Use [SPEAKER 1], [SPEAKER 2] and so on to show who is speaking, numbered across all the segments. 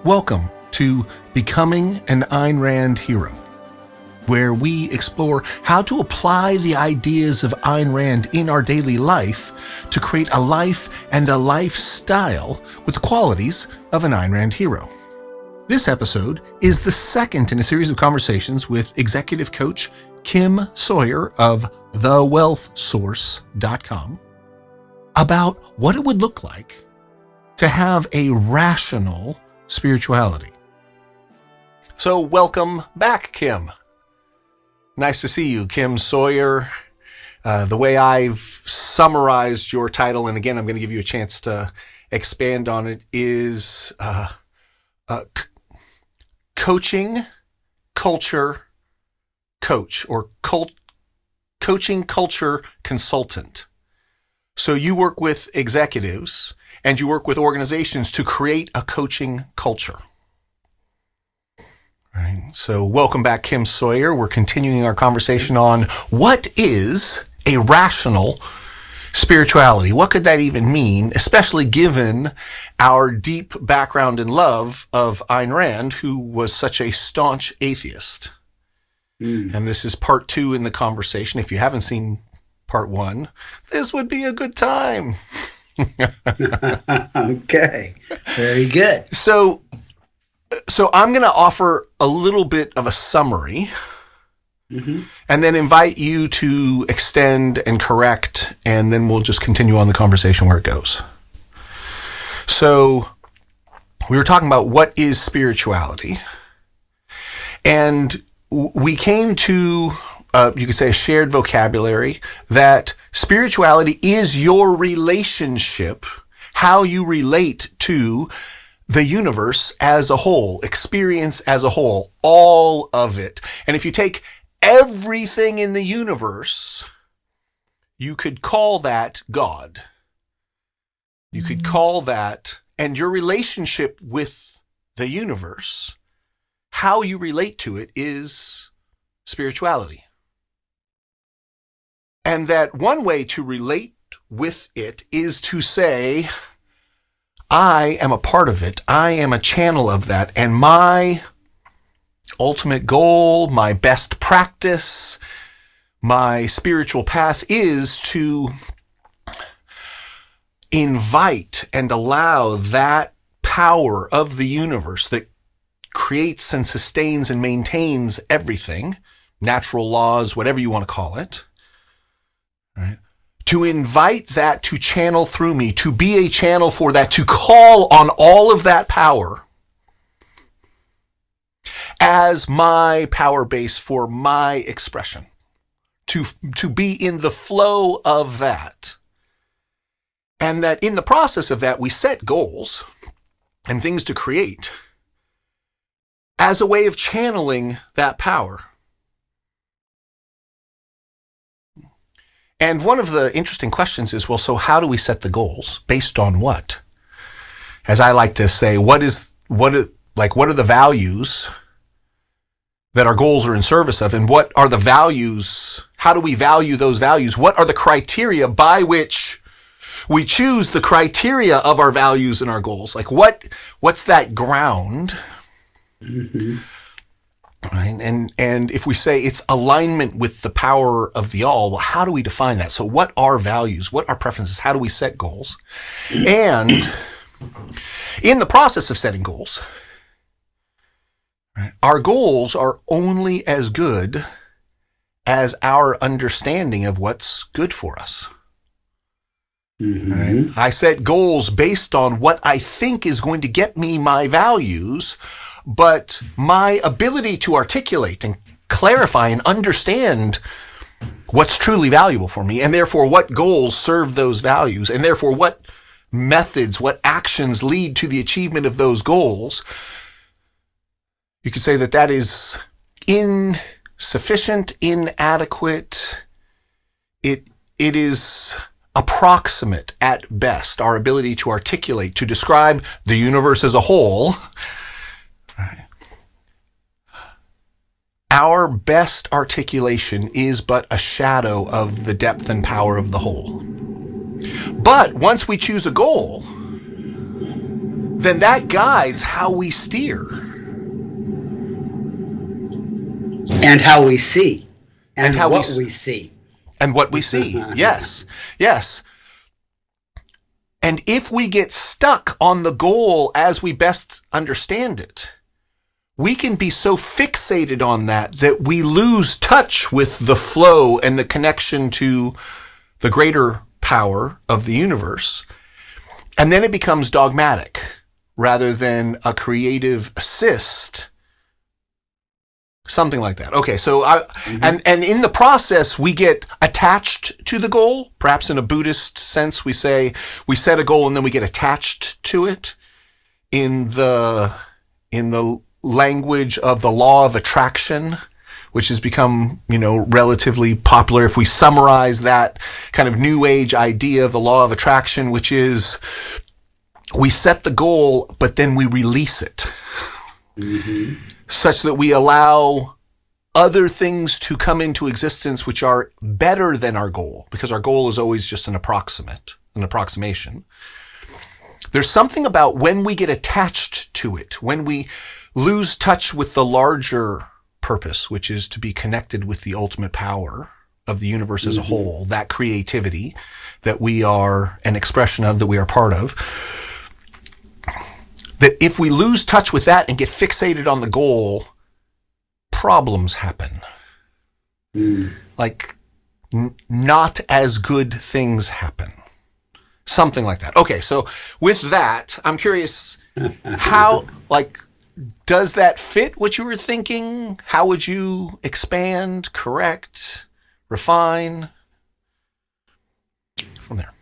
[SPEAKER 1] Welcome to Becoming an Ayn Rand Hero, where we explore how to apply the ideas of Ayn Rand in our daily life to create a life and a lifestyle with the qualities of an Ayn Rand hero. This episode is the second in a series of conversations with Executive Coach Kim Sawyer of thewealthsource.com about what it would look like to have a rational spirituality. So welcome back, Kim. Nice to see you, Kim Sawyer. The way I've summarized your title, and again, I'm going to give you a chance to expand on it, is coaching culture coach, or coaching culture consultant. So you work with executives and you work with organizations to create a coaching culture. Right. So welcome back, Kim Sawyer. We're continuing our conversation on what is a rational spirituality. What could that even mean, especially given our deep background and love of Ayn Rand, who was such a staunch atheist. And this is part 2 in the conversation. If you haven't seen part 1, this would be a good time.
[SPEAKER 2] Okay, very good.
[SPEAKER 1] So I'm going to offer a little bit of a summary, and then invite you to extend and correct, and then we'll just continue on the conversation where it goes. So we were talking about what is spirituality, and we came to, you could say, a shared vocabulary that spirituality is your relationship, how you relate to the universe as a whole, experience as a whole, all of it. And if you take everything in the universe, you could call that God. You could call that, and your relationship with the universe, how you relate to it, is spirituality. And that one way to relate with it is to say, I am a part of it. I am a channel of that. And my ultimate goal, my best practice, my spiritual path is to invite and allow that power of the universe that creates and sustains and maintains everything, natural laws, whatever you want to call it, right? To invite that to channel through me, to be a channel for that, to call on all of that power as my power base for my expression, to be in the flow of that. And that in the process of that, we set goals and things to create as a way of channeling that power. And one of the interesting questions is, well, so how do we set the goals? Based on what? As I like to say, what are the values that our goals are in service of? And what are the values? How do we value those values? What are the criteria by which we choose the criteria of our values and our goals? Like what's that ground? Right. And if we say it's alignment with the power of the all, well, how do we define that? So what are values? What are preferences? How do we set goals? And in the process of setting goals, right, our goals are only as good as our understanding of what's good for us. Right? I set goals based on what I think is going to get me my values, but my ability to articulate and clarify and understand what's truly valuable for me, and therefore what goals serve those values, and therefore what methods, what actions lead to the achievement of those goals, you could say that is insufficient, inadequate. It is approximate at best, our ability to articulate, to describe the universe as a whole. Right. Our best articulation is but a shadow of the depth and power of the whole. But once we choose a goal, then that guides how we steer.
[SPEAKER 2] And how we see. And
[SPEAKER 1] how
[SPEAKER 2] what we see.
[SPEAKER 1] And what we see. Yes. Yes. And if we get stuck on the goal as we best understand it, we can be so fixated on that we lose touch with the flow and the connection to the greater power of the universe. And then it becomes dogmatic rather than a creative assist. Something like that. Okay, so and in the process, we get attached to the goal. Perhaps in a Buddhist sense, we say we set a goal and then we get attached to it. In the language of the law of attraction, which has become, relatively popular. If we summarize that kind of new age idea of the law of attraction, which is we set the goal, but then we release it. Mm-hmm. Such that we allow other things to come into existence which are better than our goal, because our goal is always just an approximation. There's something about when we get attached to it, when we lose touch with the larger purpose, which is to be connected with the ultimate power of the universe as a whole, that creativity that we are an expression of, that we are part of. That if we lose touch with that and get fixated on the goal, problems happen. Like not as good things happen. Something like that. Okay, so with that, I'm curious how, does that fit what you were thinking? How would you expand, correct, refine? From there.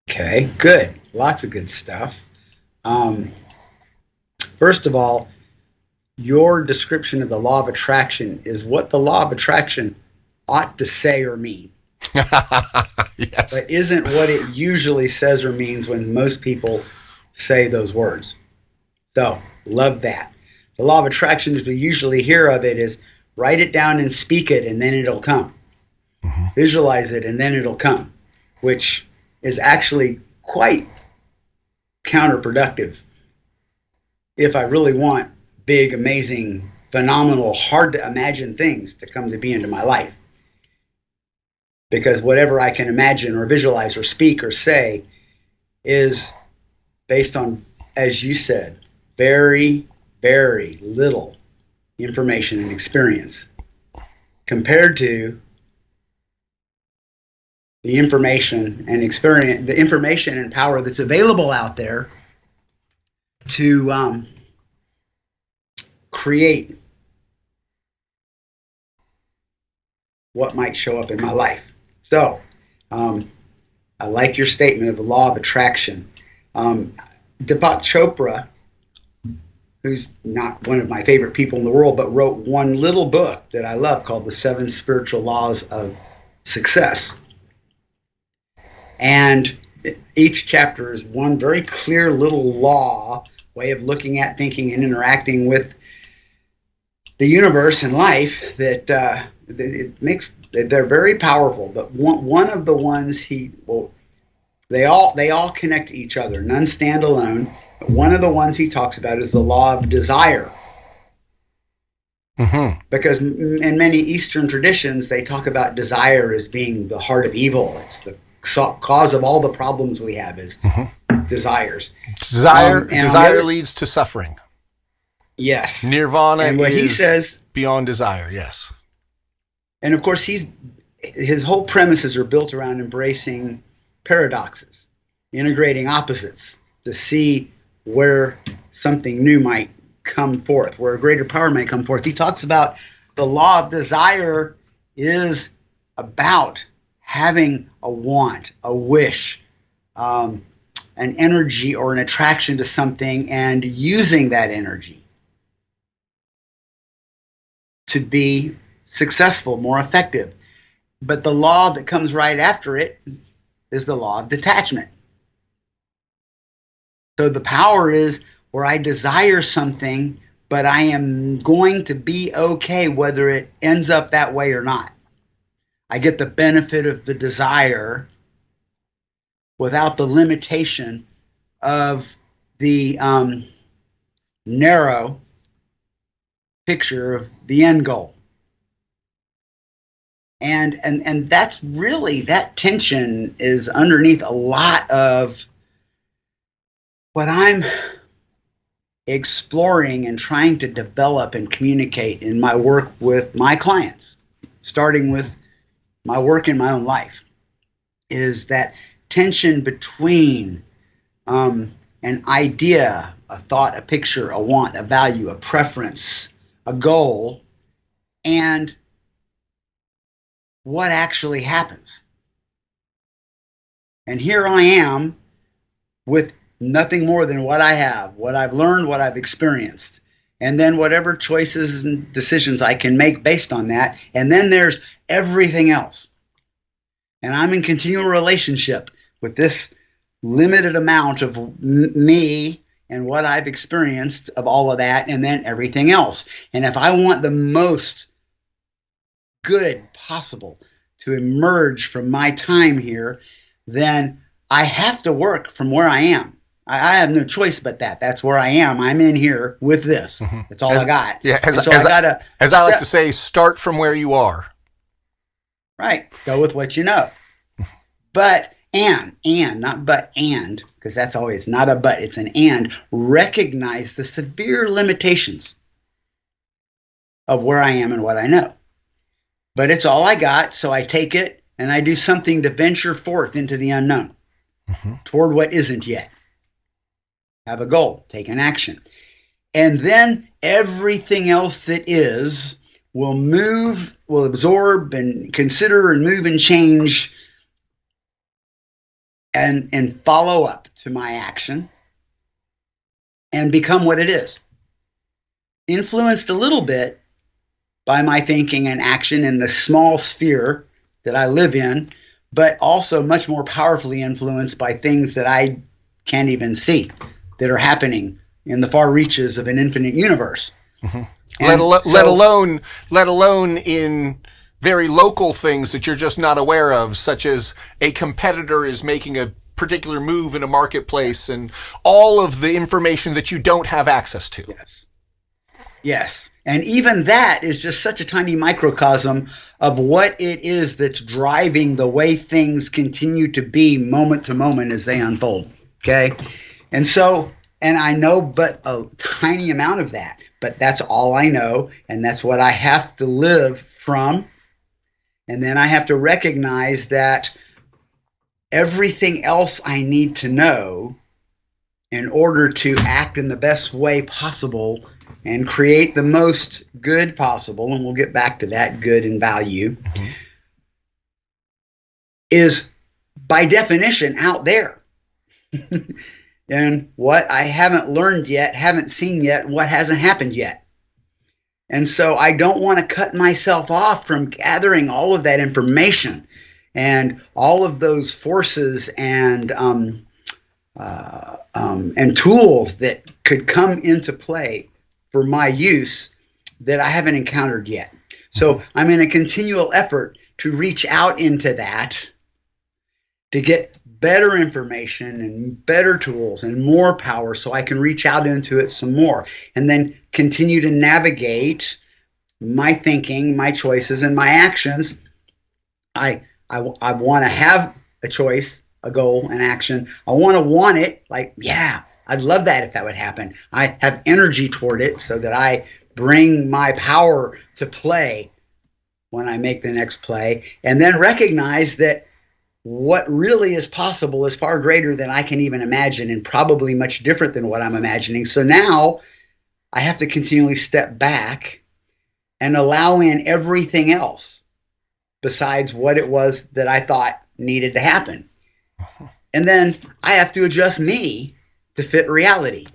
[SPEAKER 2] Okay, good. Lots of good stuff. First of all, your description of the law of attraction is what the law of attraction ought to say or mean.
[SPEAKER 1] Yes.
[SPEAKER 2] But isn't what it usually says or means when most people say those words. So, love that. The law of attraction, as we usually hear of it, is write it down and speak it, and then it'll come. Mm-hmm. Visualize it, and then it'll come, which is actually quite counterproductive. If I really want big, amazing, phenomenal, hard to imagine things to come to be into my life. Because whatever I can imagine or visualize or speak or say is based on, as you said, very, very little information and experience compared to the information and experience, the information and power that's available out there to create what might show up in my life. So, I like your statement of the law of attraction. Deepak Chopra, who's not one of my favorite people in the world, but wrote one little book that I love called The 7 Spiritual Laws of Success. And each chapter is one very clear little law, way of looking at, thinking, and interacting with the universe and life that it makes. They're very powerful. But one of the ones they all connect to each other. None stand alone. But one of the ones he talks about is the law of desire. Mm-hmm. Because in many Eastern traditions, they talk about desire as being the heart of evil. It's the cause of all the problems we have is desires.
[SPEAKER 1] Desire leads to suffering.
[SPEAKER 2] Yes.
[SPEAKER 1] Nirvana
[SPEAKER 2] and what
[SPEAKER 1] is
[SPEAKER 2] he says,
[SPEAKER 1] beyond desire, yes.
[SPEAKER 2] And of course, his whole premises are built around embracing paradoxes, integrating opposites to see where something new might come forth, where a greater power might come forth. He talks about the law of desire is about having a want, a wish, an energy or an attraction to something, and using that energy to be successful, more effective. But the law that comes right after it is the law of detachment. So the power is where I desire something, but I am going to be okay whether it ends up that way or not. I get the benefit of the desire without the limitation of the narrow picture of the end goal. And that's really, that tension is underneath a lot of what I'm exploring and trying to develop and communicate in my work with my clients, starting with my work in my own life, is that tension between an idea, a thought, a picture, a want, a value, a preference, a goal, and what actually happens. And here I am with nothing more than what I have, what I've learned, what I've experienced, and then whatever choices and decisions I can make based on that. And then there's everything else. And I'm in continual relationship with this limited amount of me and what I've experienced of all of that, and then everything else. And if I want the most good possible to emerge from my time here, then I have to work from where I am. I have no choice but that. That's where I am. I'm in here with this. Mm-hmm. That's all I got.
[SPEAKER 1] Yeah, as I like to say, start from where you are.
[SPEAKER 2] Right. Go with what you know. But not but and, because that's always not a but, it's an and. Recognize the severe limitations of where I am and what I know. But it's all I got, so I take it and I do something to venture forth into the unknown, toward what isn't yet. Have a goal, take an action. And then everything else that is will move, will absorb and consider and move and change and follow up to my action and become what it is. Influenced a little bit by my thinking and action in the small sphere that I live in, but also much more powerfully influenced by things that I can't even see that are happening in the far reaches of an infinite universe.
[SPEAKER 1] Mm-hmm. Let alone in very local things that you're just not aware of, such as a competitor is making a particular move in a marketplace and all of the information that you don't have access to.
[SPEAKER 2] Yes. And even that is just such a tiny microcosm of what it is that's driving the way things continue to be moment to moment as they unfold. Okay. And so, and I know but a tiny amount of that, but that's all I know. And that's what I have to live from. And then I have to recognize that everything else I need to know in order to act in the best way possible and create the most good possible, and we'll get back to that, good and value, is by definition out there. And what I haven't learned yet, haven't seen yet, what hasn't happened yet. And so I don't want to cut myself off from gathering all of that information and all of those forces and tools that could come into play for my use that I haven't encountered yet. So I'm in a continual effort to reach out into that to get better information and better tools and more power so I can reach out into it some more and then continue to navigate my thinking, my choices, and my actions. I want to have a choice, a goal, an action. I want it, like, yeah, I'd love that if that would happen. I have energy toward it so that I bring my power to play when I make the next play, and then recognize that what really is possible is far greater than I can even imagine and probably much different than what I'm imagining. So now I have to continually step back and allow in everything else besides what it was that I thought needed to happen. And then I have to adjust me to fit reality.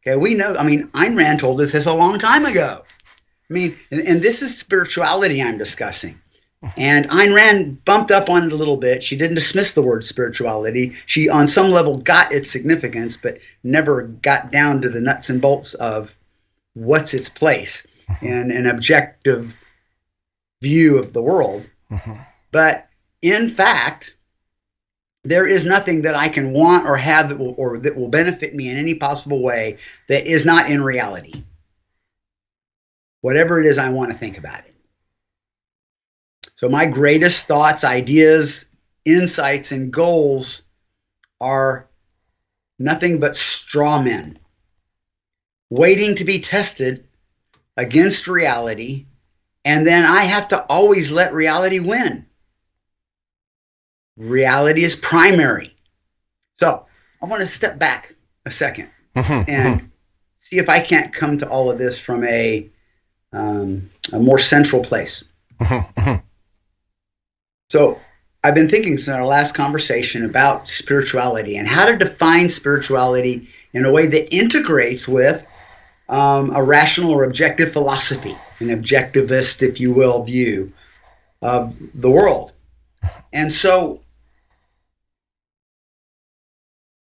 [SPEAKER 2] Okay, we know, Ayn Rand told us this a long time ago. And this is spirituality I'm discussing. And Ayn Rand bumped up on it a little bit. She didn't dismiss the word spirituality. She, on some level, got its significance, but never got down to the nuts and bolts of what's its place in an objective view of the world. But in fact, There is nothing that I can want or have that will benefit me in any possible way that is not in reality. Whatever it is I want to think about it. So my greatest thoughts, ideas, insights, and goals are nothing but straw men, waiting to be tested against reality, and then I have to always let reality win. Reality is primary. So I want to step back a second and see if I can't come to all of this from a more central place. So I've been thinking since our last conversation about spirituality and how to define spirituality in a way that integrates with a rational or objective philosophy, an objectivist, if you will, view of the world. And so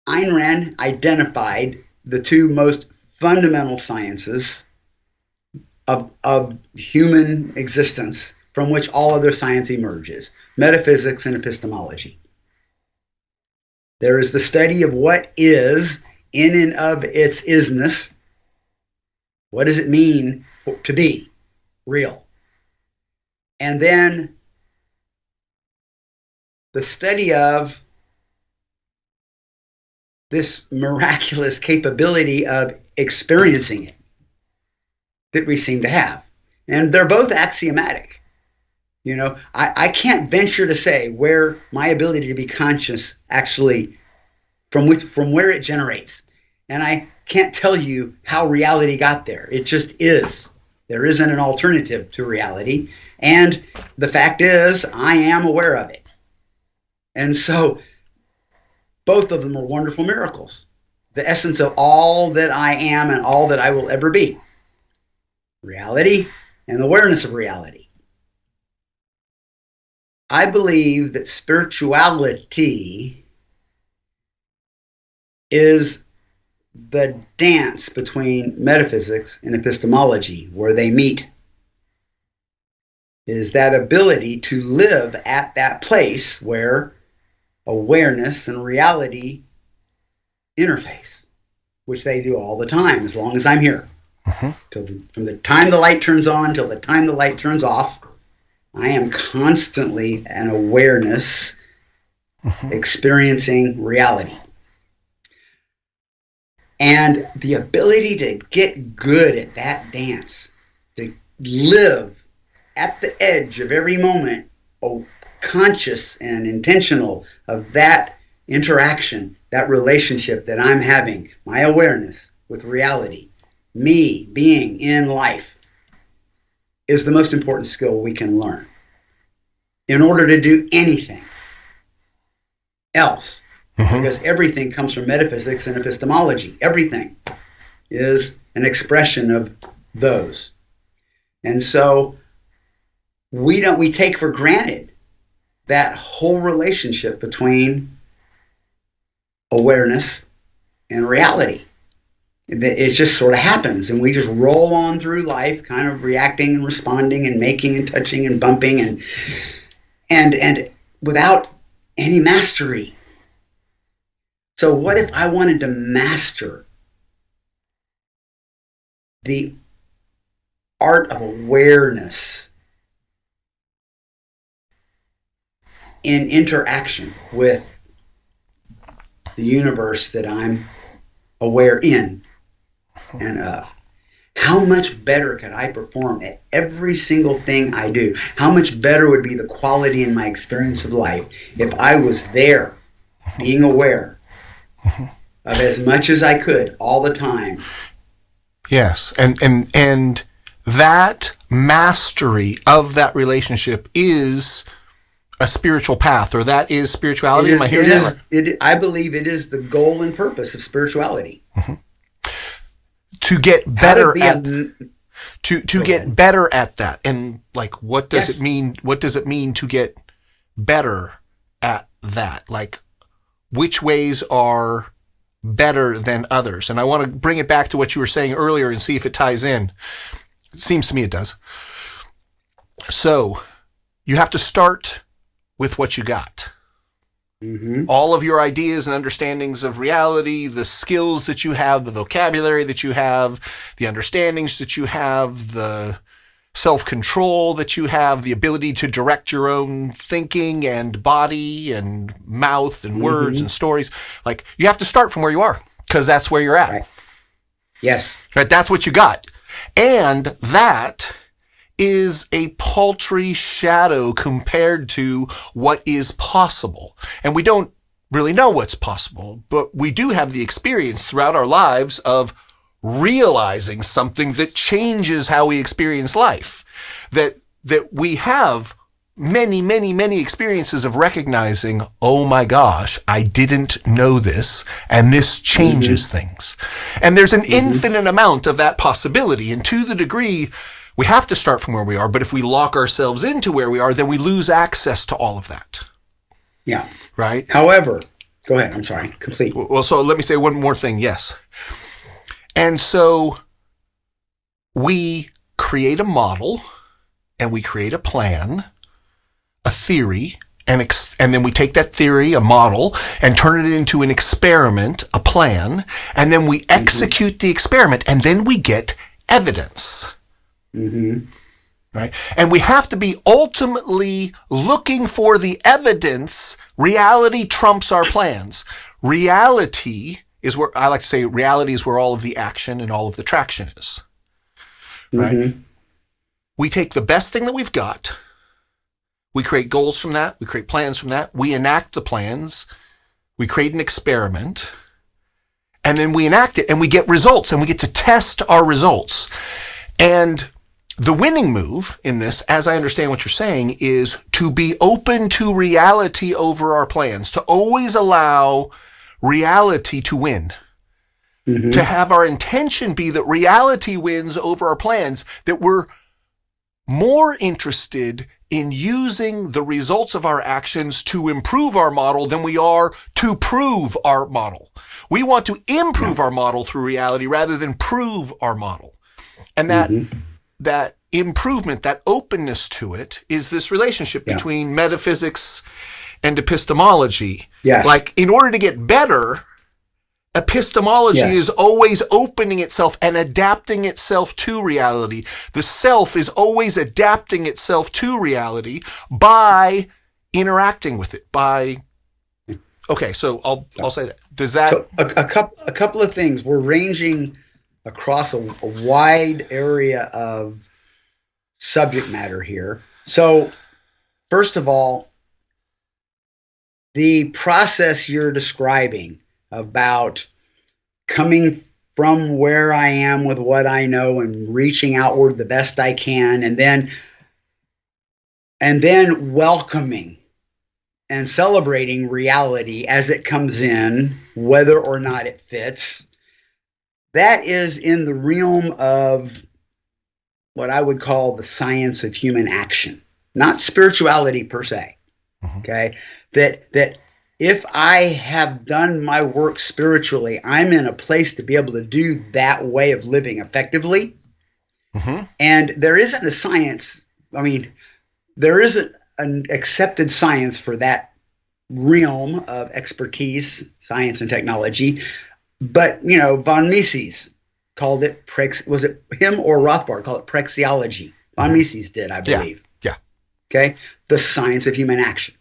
[SPEAKER 2] Ayn Rand identified the two most fundamental sciences of human existence from which all other science emerges: metaphysics and epistemology. There is the study of what is in and of its isness. What does it mean to be real? And then the study of this miraculous capability of experiencing it that we seem to have. And they're both axiomatic. You know, I can't venture to say where my ability to be conscious actually, from where it generates. And I can't tell you how reality got there. It just is. There isn't an alternative to reality. And the fact is, I am aware of it. And so both of them are wonderful miracles. The essence of all that I am and all that I will ever be. Reality and awareness of reality. I believe that spirituality is the dance between metaphysics and epistemology, where they meet. Is that ability to live at that place where awareness and reality interface, which they do all the time as long as I'm here. From the time the light turns on till the time the light turns off, I am constantly an awareness experiencing reality. And the ability to get good at that dance, to live at the edge of every moment, conscious and intentional of that interaction, that relationship that I'm having, my awareness with reality, me being in life, is the most important skill we can learn in order to do anything else. Because everything comes from metaphysics and epistemology. Everything is an expression of those. And so we take for granted that whole relationship between awareness and reality. It just sort of happens, and we just roll on through life, kind of reacting and responding and making and touching and bumping and without any mastery. So what if I wanted to master the art of awareness in interaction with the universe that I'm aware in and of? How much better could I perform at every single thing I do? How much better would be the quality in my experience of life if I was there, being aware of as much as I could all the time?
[SPEAKER 1] Yes, and that mastery of that relationship is a spiritual path, or that is spirituality. Am I hearing that?
[SPEAKER 2] I believe it is the goal and purpose of spirituality.
[SPEAKER 1] To get better at get better at that. And like, what does it mean? What does it mean to get better at that? Like, which ways are better than others? And I want to bring it back to what you were saying earlier and see if it ties in. It seems to me it does. So you have to start with what you got.
[SPEAKER 2] Mm-hmm.
[SPEAKER 1] All of your ideas and understandings of reality, the skills that you have, the vocabulary that you have, the understandings that you have, the self-control that you have, the ability to direct your own thinking and body and mouth and words and stories. Like, you have to start from where you are, because that's where you're at.
[SPEAKER 2] Right. Yes.
[SPEAKER 1] Right? That's what you got. And that is a paltry shadow compared to what is possible. And we don't really know what's possible, but we do have the experience throughout our lives of realizing something that changes how we experience life. That we have many experiences of recognizing, oh my gosh, I didn't know this, and this changes things. And there's an infinite amount of that possibility. And to the degree we have to start from where we are, but if we lock ourselves into where we are, then we lose access to all of that.
[SPEAKER 2] Yeah.
[SPEAKER 1] Right?
[SPEAKER 2] However, go ahead. I'm sorry. Complete.
[SPEAKER 1] Well, so let me say one more thing. Yes. And so we create a model, and we create a plan, a theory, and then we take that theory, a model, and turn it into an experiment, a plan, and then we execute the experiment, and then we get evidence. Right? And we have to be ultimately looking for the evidence. Reality trumps our plans. Reality is where, I like to say, reality is where all of the action and all of the traction is. Right? We take the best thing that we've got. We create goals from that. We create plans from that. We enact the plans. We create an experiment. And then we enact it, and we get results, and we get to test our results. And the winning move in this, as I understand what you're saying, is to be open to reality over our plans, to always allow reality to win. To have our intention be that reality wins over our plans, that we're more interested in using the results of our actions to improve our model than we are to prove our model. We want to improve our model through reality rather than prove our model. And that improvement, that openness to it, is this relationship between metaphysics and epistemology.
[SPEAKER 2] Yes.
[SPEAKER 1] Like, in order to get better, epistemology is always opening itself and adapting itself to reality. The self is always adapting itself to reality by interacting with it. Okay, so I'll say that. Does that?
[SPEAKER 2] So a couple of things. We're ranging across a wide area of subject matter here. So, first of all, the process you're describing about coming from where I am with what I know and reaching outward the best I can, and then welcoming and celebrating reality as it comes in, whether or not it fits. That is in the realm of what I would call the science of human action, not spirituality per se. Okay? That if I have done my work spiritually, I'm in a place to be able to do that way of living effectively. And there isn't a science, there isn't an accepted science for that realm of expertise, science and technology. But, von Mises called it, was it him or Rothbard called it praxeology? Von Mises did, I believe.
[SPEAKER 1] Yeah.
[SPEAKER 2] Okay? The science of human action,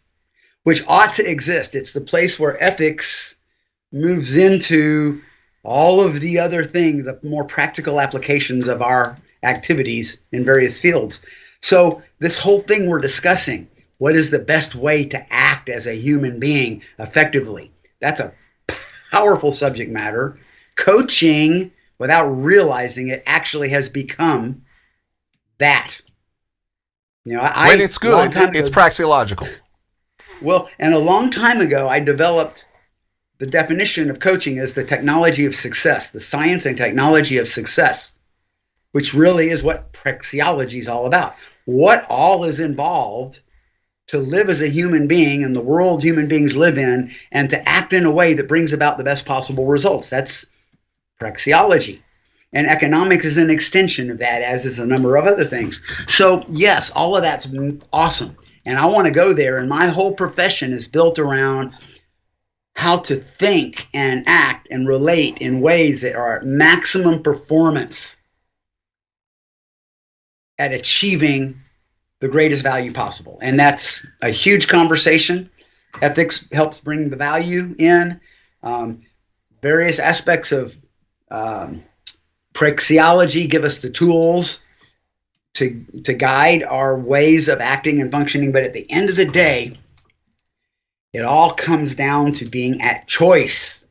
[SPEAKER 2] which ought to exist. It's the place where ethics moves into all of the other things, the more practical applications of our activities in various fields. So this whole thing we're discussing, what is the best way to act as a human being effectively? That's a powerful subject matter. Coaching, without realizing it, actually has become that.
[SPEAKER 1] When it's good, it's praxeological.
[SPEAKER 2] Well, and a long time ago, I developed the definition of coaching as the technology of success, the science and technology of success, which really is what praxeology is all about. What all is involved to live as a human being in the world human beings live in, and to act in a way that brings about the best possible results. That's praxeology. And economics is an extension of that, as is a number of other things. So, yes, all of that's awesome. And I want to go there. And my whole profession is built around how to think and act and relate in ways that are at maximum performance at achieving the greatest value possible. And that's a huge conversation. Ethics helps bring the value in. Various aspects of praxeology give us the tools to guide our ways of acting and functioning. But at the end of the day, it all comes down to being at choice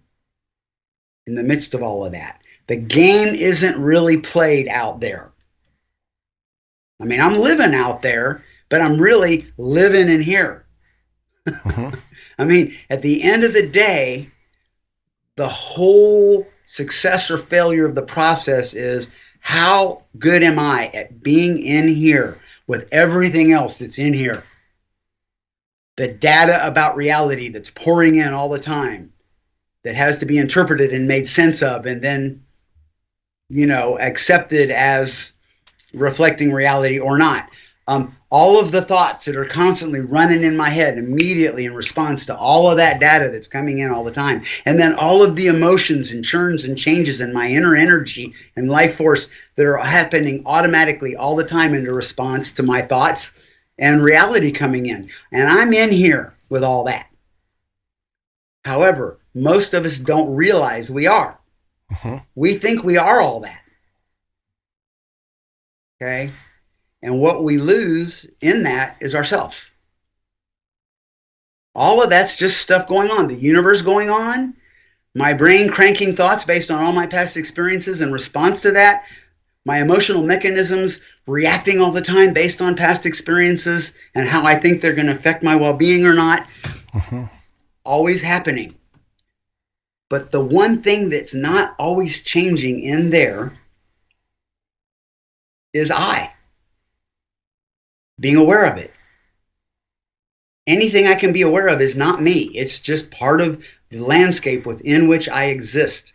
[SPEAKER 2] in the midst of all of that. The game isn't really played out there. I mean, I'm living out there, but I'm really living in here. Mm-hmm. I mean, at the end of the day, the whole success or failure of the process is, how good am I at being in here with everything else that's in here? The data about reality that's pouring in all the time, that has to be interpreted and made sense of, and then, accepted as reflecting reality or not. All of the thoughts that are constantly running in my head immediately in response to all of that data that's coming in all the time. And then all of the emotions and churns and changes in my inner energy and life force that are happening automatically all the time in response to my thoughts and reality coming in. And I'm in here with all that. However, most of us don't realize we are. Mm-hmm. We think we are all that. Okay? And what we lose in that is ourself. All of that's just stuff going on. The universe going on. My brain cranking thoughts based on all my past experiences in response to that. My emotional mechanisms reacting all the time based on past experiences and how I think they're going to affect my well-being or not. Mm-hmm. Always happening. But the one thing that's not always changing in there is I. Being aware of it. Anything I can be aware of is not me. It's just part of the landscape within which I exist.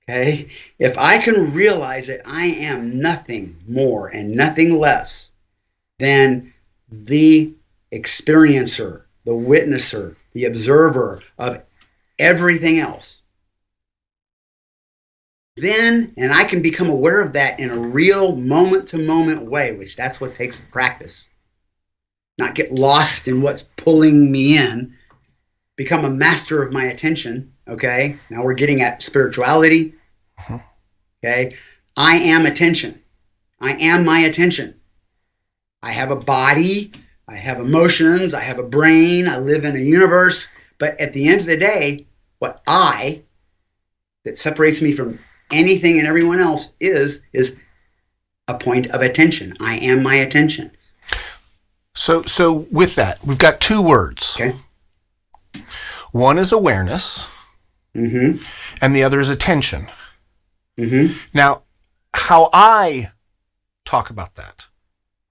[SPEAKER 2] Okay? If I can realize that I am nothing more and nothing less than the experiencer, the witnesser, the observer of everything else, then, and I can become aware of that in a real moment-to-moment way, which that's what takes practice. Not get lost in what's pulling me in. Become a master of my attention, okay? Now we're getting at spirituality, okay? I am attention. I am my attention. I have a body. I have emotions. I have a brain. I live in a universe. But at the end of the day, what that separates me from anything and everyone else is a point of attention. I am my attention.
[SPEAKER 1] So with that, we've got two words.
[SPEAKER 2] Okay.
[SPEAKER 1] One is awareness, mm-hmm. and the other is attention. Mm-hmm. Now, how I talk about that,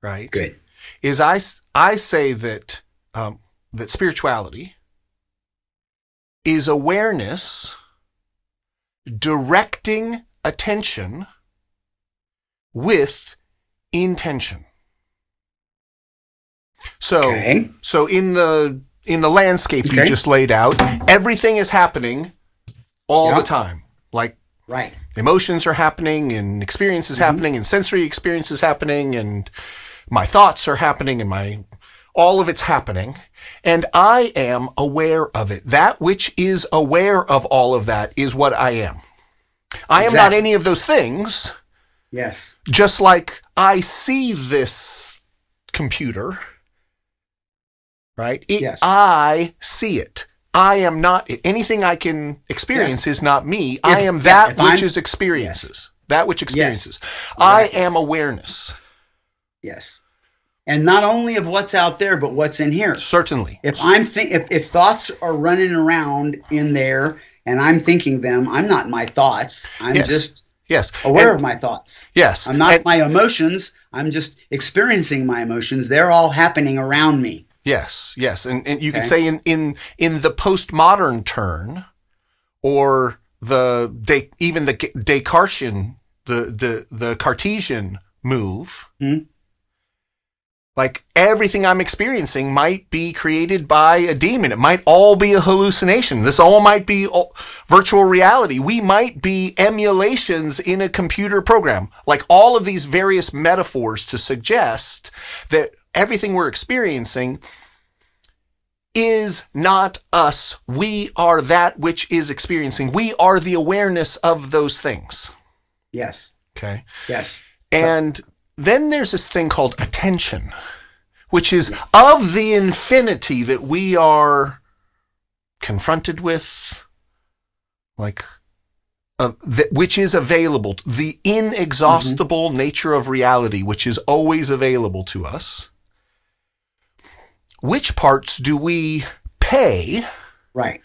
[SPEAKER 1] right?
[SPEAKER 2] Good.
[SPEAKER 1] Is I say that that spirituality is awareness directing attention with intention. So, okay. So in the landscape you just laid out, everything is happening all the time. Like,
[SPEAKER 2] right.
[SPEAKER 1] Emotions are happening, and experiences happening, and sensory experiences happening, and my thoughts are happening, and all of it's happening, and I am aware of it. That which is aware of all of that is what I am. I am not any of those things.
[SPEAKER 2] Yes.
[SPEAKER 1] Just like I see this computer, right?
[SPEAKER 2] Yes.
[SPEAKER 1] I see it. I am not, anything I can experience is not me. I am that which is experiences. Yes. That which experiences. Yes. I am awareness.
[SPEAKER 2] Yes. And not only of what's out there, but what's in here.
[SPEAKER 1] Certainly.
[SPEAKER 2] If thoughts are running around in there and I'm thinking them, I'm not my thoughts. I'm just aware of my thoughts.
[SPEAKER 1] Yes.
[SPEAKER 2] I'm not my emotions. I'm just experiencing my emotions. They're all happening around me.
[SPEAKER 1] Yes, yes. And you could say in the postmodern turn, or even the Descartesian, the Cartesian move, Like everything I'm experiencing might be created by a demon. It might all be a hallucination. This all might be virtual reality. We might be emulations in a computer program. Like all of these various metaphors to suggest that everything we're experiencing is not us. We are that which is experiencing. We are the awareness of those things.
[SPEAKER 2] Yes.
[SPEAKER 1] Okay.
[SPEAKER 2] Yes.
[SPEAKER 1] And then there's this thing called attention, which is of the infinity that we are confronted with, like, which is available, the inexhaustible nature of reality, which is always available to us. Which parts do we pay,
[SPEAKER 2] right,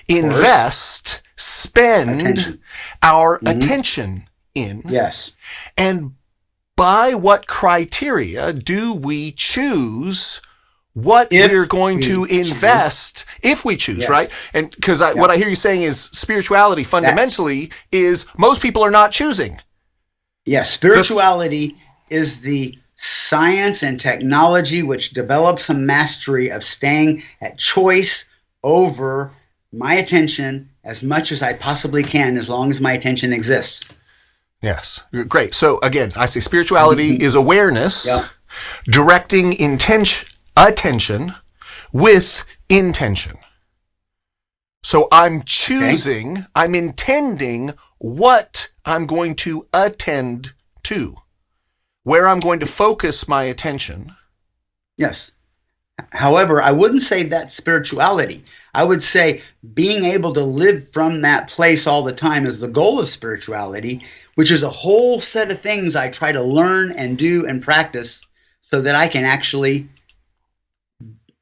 [SPEAKER 1] invest, spend our attention in?
[SPEAKER 2] Yes.
[SPEAKER 1] And by what criteria do we choose what we're going to invest if we choose, right? And because what I hear you saying is spirituality fundamentally is most people are not choosing.
[SPEAKER 2] Yes, spirituality is the science and technology which develops a mastery of staying at choice over my attention as much as I possibly can, as long as my attention exists.
[SPEAKER 1] Yes. Great. So again, I say spirituality is awareness directing attention with intention. So I'm choosing, I'm intending what I'm going to attend to, where I'm going to focus my attention.
[SPEAKER 2] Yes. However, I wouldn't say that's spirituality. I would say being able to live from that place all the time is the goal of spirituality, which is a whole set of things I try to learn and do and practice so that I can actually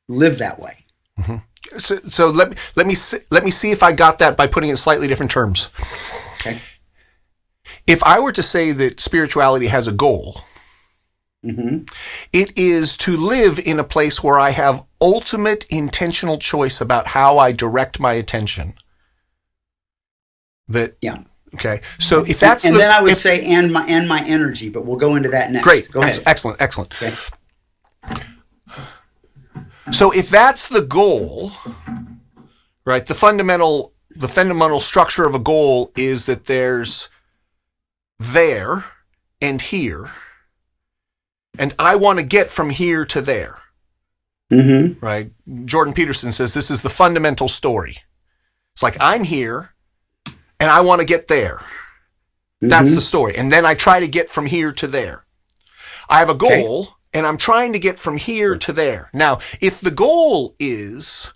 [SPEAKER 2] live that way.
[SPEAKER 1] Mm-hmm. So let me see if I got that by putting it in slightly different terms.
[SPEAKER 2] Okay.
[SPEAKER 1] If I were to say that spirituality has a goal, it is to live in a place where I have ultimate intentional choice about how I direct my attention. Okay. So if that's
[SPEAKER 2] then I would say and my energy, but we'll go into that next.
[SPEAKER 1] Great.
[SPEAKER 2] Go ahead.
[SPEAKER 1] Excellent.
[SPEAKER 2] Okay.
[SPEAKER 1] So if that's the goal, right? The fundamental structure of a goal is that there's there and here. And I want to get from here to there, right? Jordan Peterson says this is the fundamental story. It's like I'm here and I want to get there. That's the story. And then I try to get from here to there. I have a goal and I'm trying to get from here to there. Now, if the goal is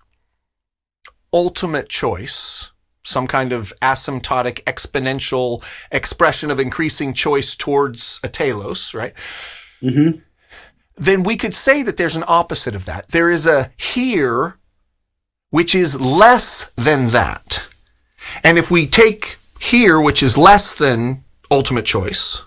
[SPEAKER 1] ultimate choice, some kind of asymptotic exponential expression of increasing choice towards a telos, right? Then we could say that there's an opposite of that. There is a here, which is less than that. And if we take here, which is less than ultimate choice,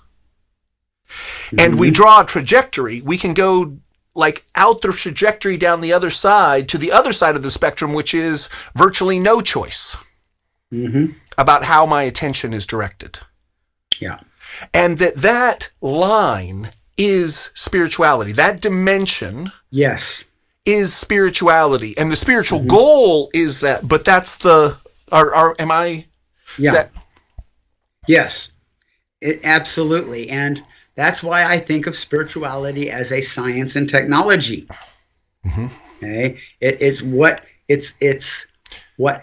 [SPEAKER 1] and we draw a trajectory, we can go like out the trajectory down the other side to the other side of the spectrum, which is virtually no choice about how my attention is directed.
[SPEAKER 2] Yeah.
[SPEAKER 1] And that line is spirituality. That dimension is spirituality. And the spiritual goal is that, but that's am I?
[SPEAKER 2] Yeah. Yes, absolutely. And that's why I think of spirituality as a science and technology. Okay. It's what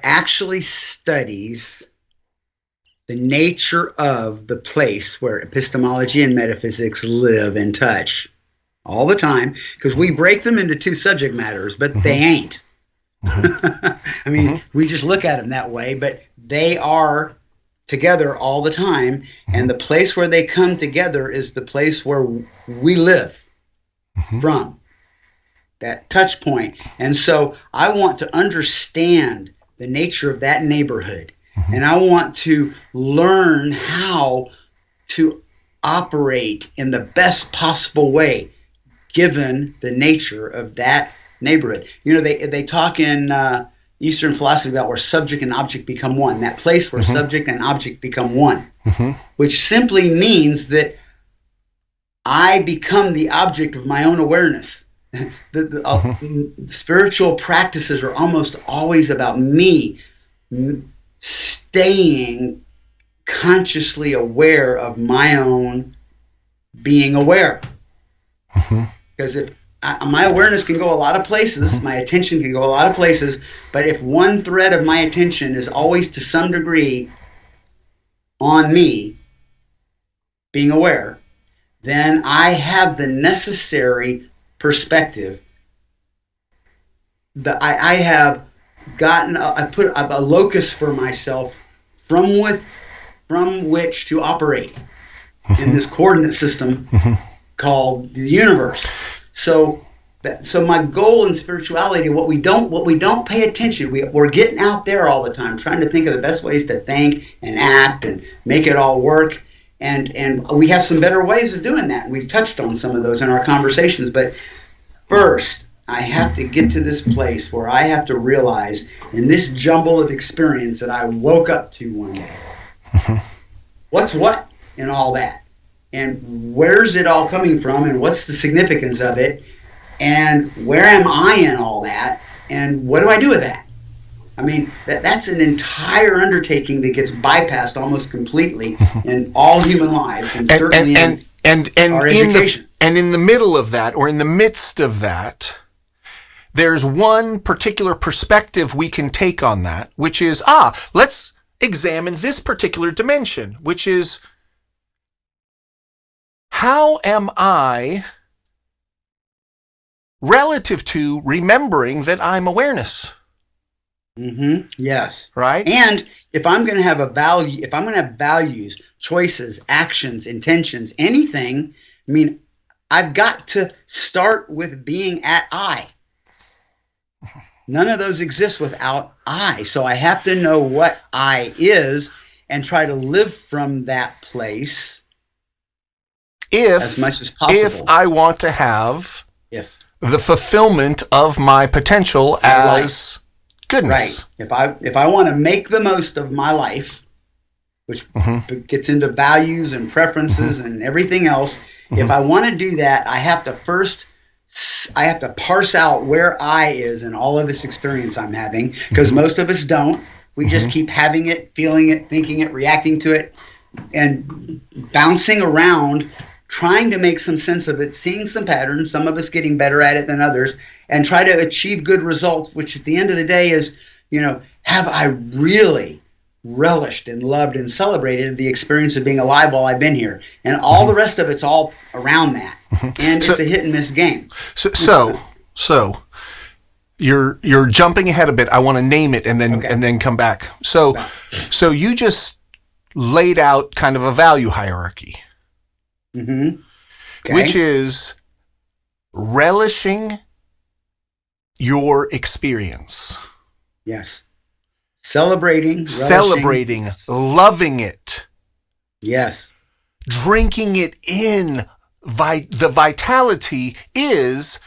[SPEAKER 2] actually studies the nature of the place where epistemology and metaphysics live and touch all the time, because we break them into two subject matters, but they ain't. I mean, we just look at them that way, but they are together all the time, and the place where they come together is the place where we live from, that touch point. And so I want to understand the nature of that neighborhood. And I want to learn how to operate in the best possible way, given the nature of that neighborhood. You know, they talk in Eastern philosophy about where subject and object become one, that place where subject and object become one, which simply means that I become the object of my own awareness. Spiritual practices are almost always about me staying consciously aware of my own being aware. Because if my awareness can go a lot of places, my attention can go a lot of places, but if one thread of my attention is always to some degree on me being aware, then I have the necessary perspective that I have gotten. I put a locus for myself from which to operate in this coordinate system called the universe. So my goal in spirituality, what we don't pay attention, we're getting out there all the time trying to think of the best ways to think and act and make it all work. And we have some better ways of doing that. We've touched on some of those in our conversations. But first, I have to get to this place where I have to realize in this jumble of experience that I woke up to one day, what's what in all that? And where's it all coming from? And what's the significance of it? And where am I in all that? And what do I do with that? I mean, that's an entire undertaking that gets bypassed almost completely in all human lives, and certainly in our education.
[SPEAKER 1] And in the middle of that, or in the midst of that, there's one particular perspective we can take on that, which is, let's examine this particular dimension, which is, how am I relative to remembering that I'm awareness?
[SPEAKER 2] Yes.
[SPEAKER 1] Right.
[SPEAKER 2] And if I'm going to have if I'm going to have values, choices, actions, intentions, anything, I mean, I've got to start with being at I. None of those exist without I. So I have to know what I is and try to live from that place as much as possible.
[SPEAKER 1] If I want to have the fulfillment of my potential as goodness.
[SPEAKER 2] Right. If I want to make the most of my life, which gets into values and preferences and everything else, if I want to do that, I have to parse out where I is in all of this experience I'm having, because most of us don't. We just keep having it, feeling it, thinking it, reacting to it, and bouncing around, trying to make some sense of it, seeing some patterns, some of us getting better at it than others, and try to achieve good results, which at the end of the day is, have I really relished and loved and celebrated the experience of being alive while I've been here? And all the rest of it's all around that. And it's a hit and miss game.
[SPEAKER 1] So you're jumping ahead a bit. I want to name it and then come back. So you just laid out kind of a value hierarchy. Which is relishing your experience.
[SPEAKER 2] Yes. Celebrating,
[SPEAKER 1] loving it.
[SPEAKER 2] Yes.
[SPEAKER 1] Drinking it in. The vitality is,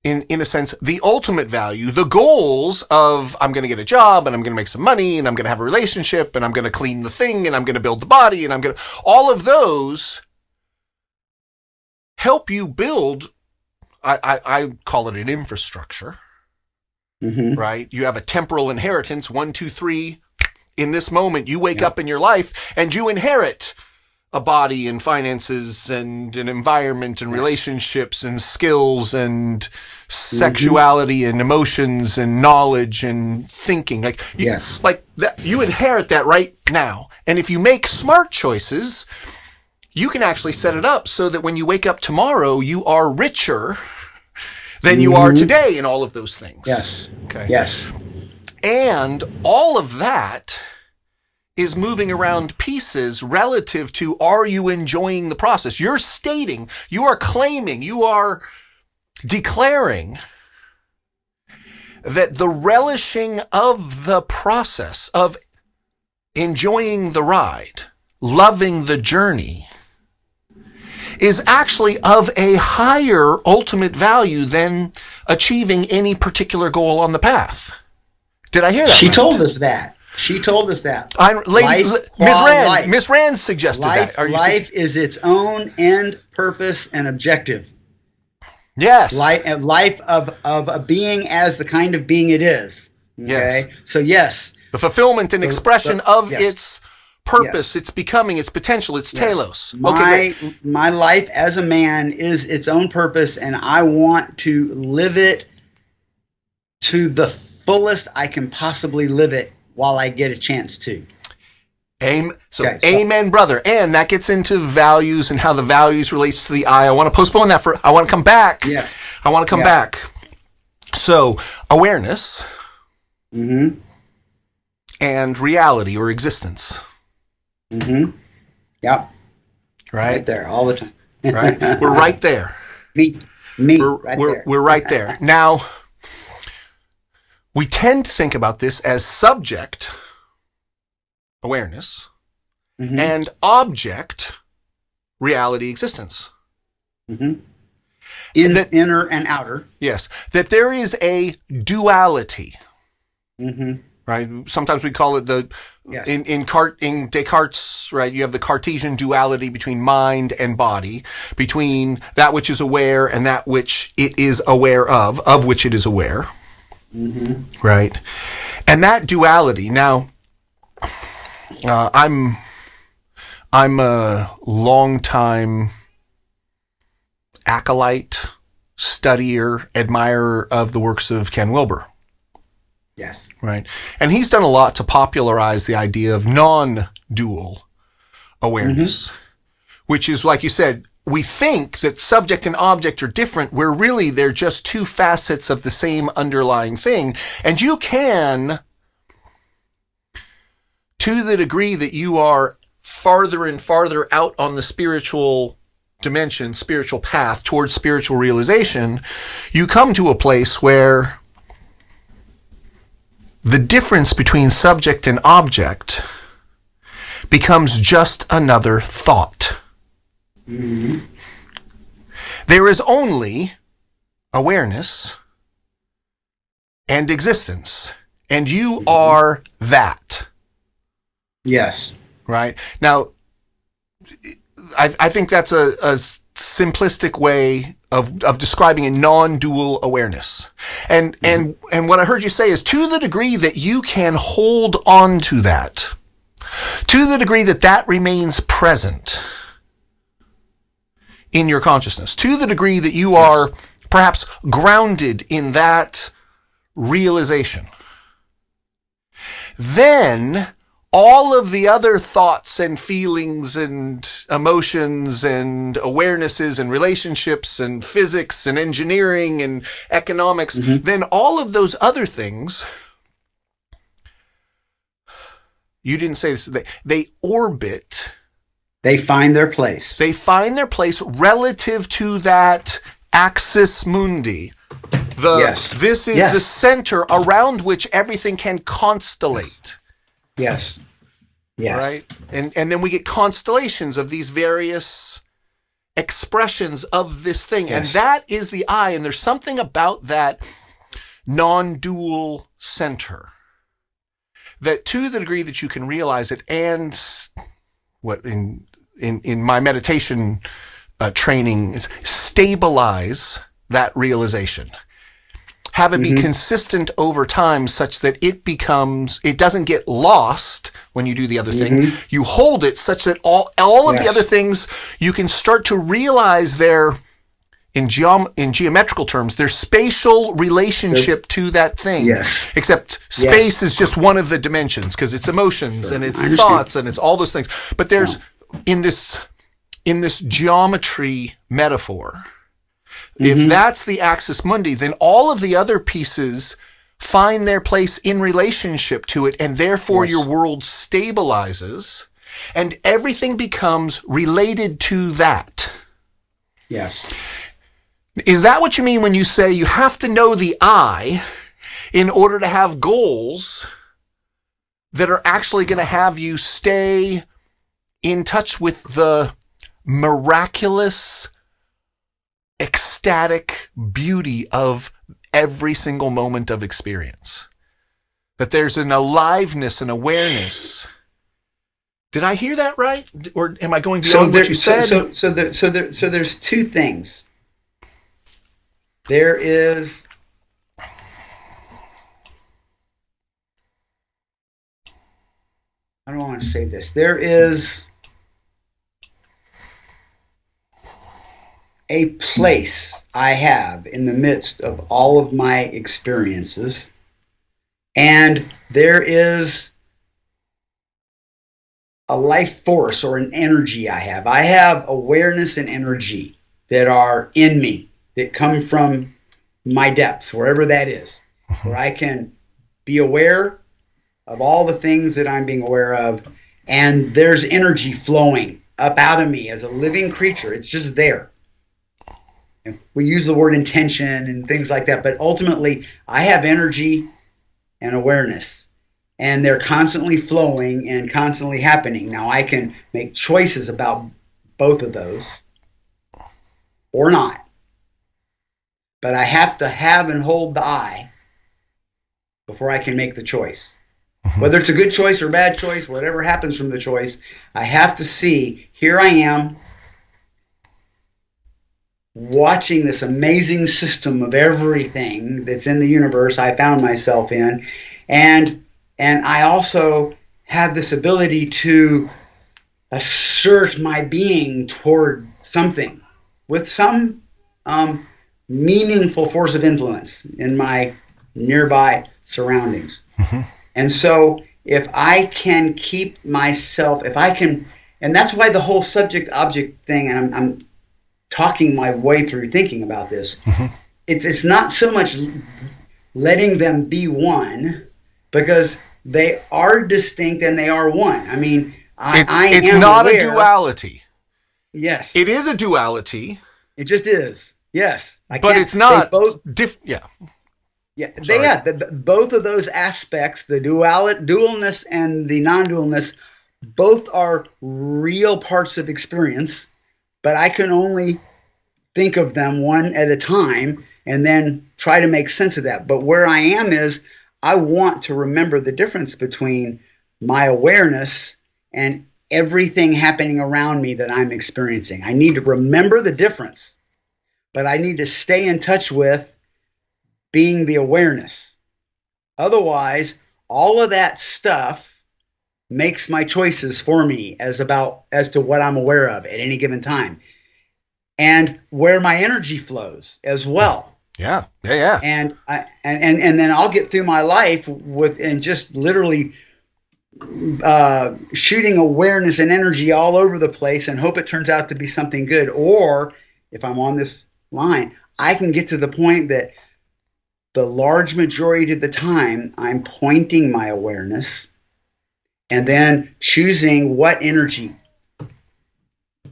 [SPEAKER 1] in a sense, the ultimate value. The goals of, I'm going to get a job, and I'm going to make some money, and I'm going to have a relationship, and I'm going to clean the thing, and I'm going to build the body, and I'm going to... All of those help you build, I call it an infrastructure, right? You have a temporal inheritance, 1, 2, 3. In this moment, you wake up in your life, and you inherit a body and finances and an environment and relationships and skills and sexuality and emotions and knowledge and thinking. Like you inherit that right now. And if you make smart choices, you can actually set it up so that when you wake up tomorrow, you are richer than you are today in all of those things.
[SPEAKER 2] Yes.
[SPEAKER 1] Okay.
[SPEAKER 2] Yes.
[SPEAKER 1] And all of that is moving around pieces relative to, are you enjoying the process? You're stating, you are claiming, you are declaring that the relishing of the process of enjoying the ride, loving the journey, is actually of a higher ultimate value than achieving any particular goal on the path. Did I hear that?
[SPEAKER 2] She told us that. She told us that.
[SPEAKER 1] Miss Rand suggested that.
[SPEAKER 2] Life is its own end, purpose, and objective.
[SPEAKER 1] Yes.
[SPEAKER 2] Life of a being as the kind of being it is. Okay.
[SPEAKER 1] Yes.
[SPEAKER 2] So yes.
[SPEAKER 1] The fulfillment and expression of
[SPEAKER 2] yes.
[SPEAKER 1] its purpose,
[SPEAKER 2] Yes.
[SPEAKER 1] its becoming, its potential, its telos.
[SPEAKER 2] My life as a man is its own purpose, and I want to live it to the fullest I can possibly live it while I get a chance to.
[SPEAKER 1] Amen, brother. And that gets into values and how the values relates to the I. I want to postpone that I want to come back.
[SPEAKER 2] Yes.
[SPEAKER 1] I want to come back. So, awareness and reality or existence.
[SPEAKER 2] Mm-hmm. Yep.
[SPEAKER 1] Right
[SPEAKER 2] there, all the time.
[SPEAKER 1] Right? We're right there.
[SPEAKER 2] Me.
[SPEAKER 1] We're right there. Now, we tend to think about this as subject awareness and object reality existence.
[SPEAKER 2] Inner and outer.
[SPEAKER 1] Yes. That there is a duality. Right? Sometimes we call it in Descartes, right? You have the Cartesian duality between mind and body, between that which is aware and that which it is aware of which it is aware. Right? And that duality, now, I'm a long-time acolyte, studier, admirer of the works of Ken Wilber.
[SPEAKER 2] Yes.
[SPEAKER 1] Right. And he's done a lot to popularize the idea of non-dual awareness, which is, like you said, we think that subject and object are different, where really they're just two facets of the same underlying thing. And you can, to the degree that you are farther and farther out on the spiritual dimension, spiritual path towards spiritual realization, you come to a place where the difference between subject and object becomes just another thought. There is only awareness and existence, and you are that.
[SPEAKER 2] Yes.
[SPEAKER 1] Right? Now, I think that's a simplistic way of describing a non-dual awareness. And what I heard you say is, to the degree that you can hold on to that, to the degree that that remains present in your consciousness, to the degree that you are perhaps grounded in that realization, then all of the other thoughts and feelings and emotions and awarenesses and relationships and physics and engineering and economics, then all of those other things, you didn't say this, they orbit.
[SPEAKER 2] They find their place.
[SPEAKER 1] They find their place relative to that axis mundi. This is the center around which everything can constellate.
[SPEAKER 2] Yes.
[SPEAKER 1] Right? And then we get constellations of these various expressions of this thing. And that is the I. And there's something about that non-dual center that, to the degree that you can realize it, and what in my meditation training is stabilize that realization. Have it be consistent over time such that it doesn't get lost when you do the other thing. You hold it such that all of the other things, you can start to realize their, in geometrical terms, their spatial relationship to that thing.
[SPEAKER 2] Yes.
[SPEAKER 1] Except space is just one of the dimensions, because it's emotions and it's thoughts and it's all those things. But there's, in this geometry metaphor, if that's the axis mundi, then all of the other pieces find their place in relationship to it, and therefore your world stabilizes, and everything becomes related to that.
[SPEAKER 2] Yes.
[SPEAKER 1] Is that what you mean when you say you have to know the I in order to have goals that are actually going to have you stay in touch with the miraculous, ecstatic beauty of every single moment of experience? That there's an aliveness and awareness. Did I hear that right? Or am I going beyond what you said?
[SPEAKER 2] So there's two things. there is I don't want to say this. There is a place I have in the midst of all of my experiences, and there is a life force or an energy I have. I have awareness and energy that are in me, that come from my depths, wherever that is, where I can be aware of all the things that I'm being aware of, and there's energy flowing up out of me as a living creature. It's just there. And we use the word intention and things like that, but ultimately I have energy and awareness, and they're constantly flowing and constantly happening. Now I can make choices about both of those or not, but I have to have and hold the I before I can make the choice. Whether it's a good choice or a bad choice, whatever happens from the choice, I have to see, here I am, watching this amazing system of everything that's in the universe I found myself in, and I also have this ability to assert my being toward something with some meaningful force of influence in my nearby surroundings. And so if I can keep myself, if I can, and that's why the whole subject-object thing, and I'm talking my way through thinking about this, it's not so much letting them be one, because they are distinct and they are one. I mean,
[SPEAKER 1] it's
[SPEAKER 2] am
[SPEAKER 1] not
[SPEAKER 2] aware,
[SPEAKER 1] a duality.
[SPEAKER 2] Yes.
[SPEAKER 1] It is a duality.
[SPEAKER 2] It just is. Yes.
[SPEAKER 1] But it's not yeah.
[SPEAKER 2] Yeah, both of those aspects, the dualness and the non-dualness, both are real parts of experience, but I can only think of them one at a time and then try to make sense of that. But where I am is I want to remember the difference between my awareness and everything happening around me that I'm experiencing. I need to remember the difference, but I need to stay in touch with being the awareness. Otherwise, all of that stuff makes my choices for me as to what I'm aware of at any given time, and where my energy flows as well.
[SPEAKER 1] Yeah.
[SPEAKER 2] And then I'll get through my life and just literally shooting awareness and energy all over the place and hope it turns out to be something good. Or if I'm on this line, I can get to the point that the large majority of the time I'm pointing my awareness and then choosing what energy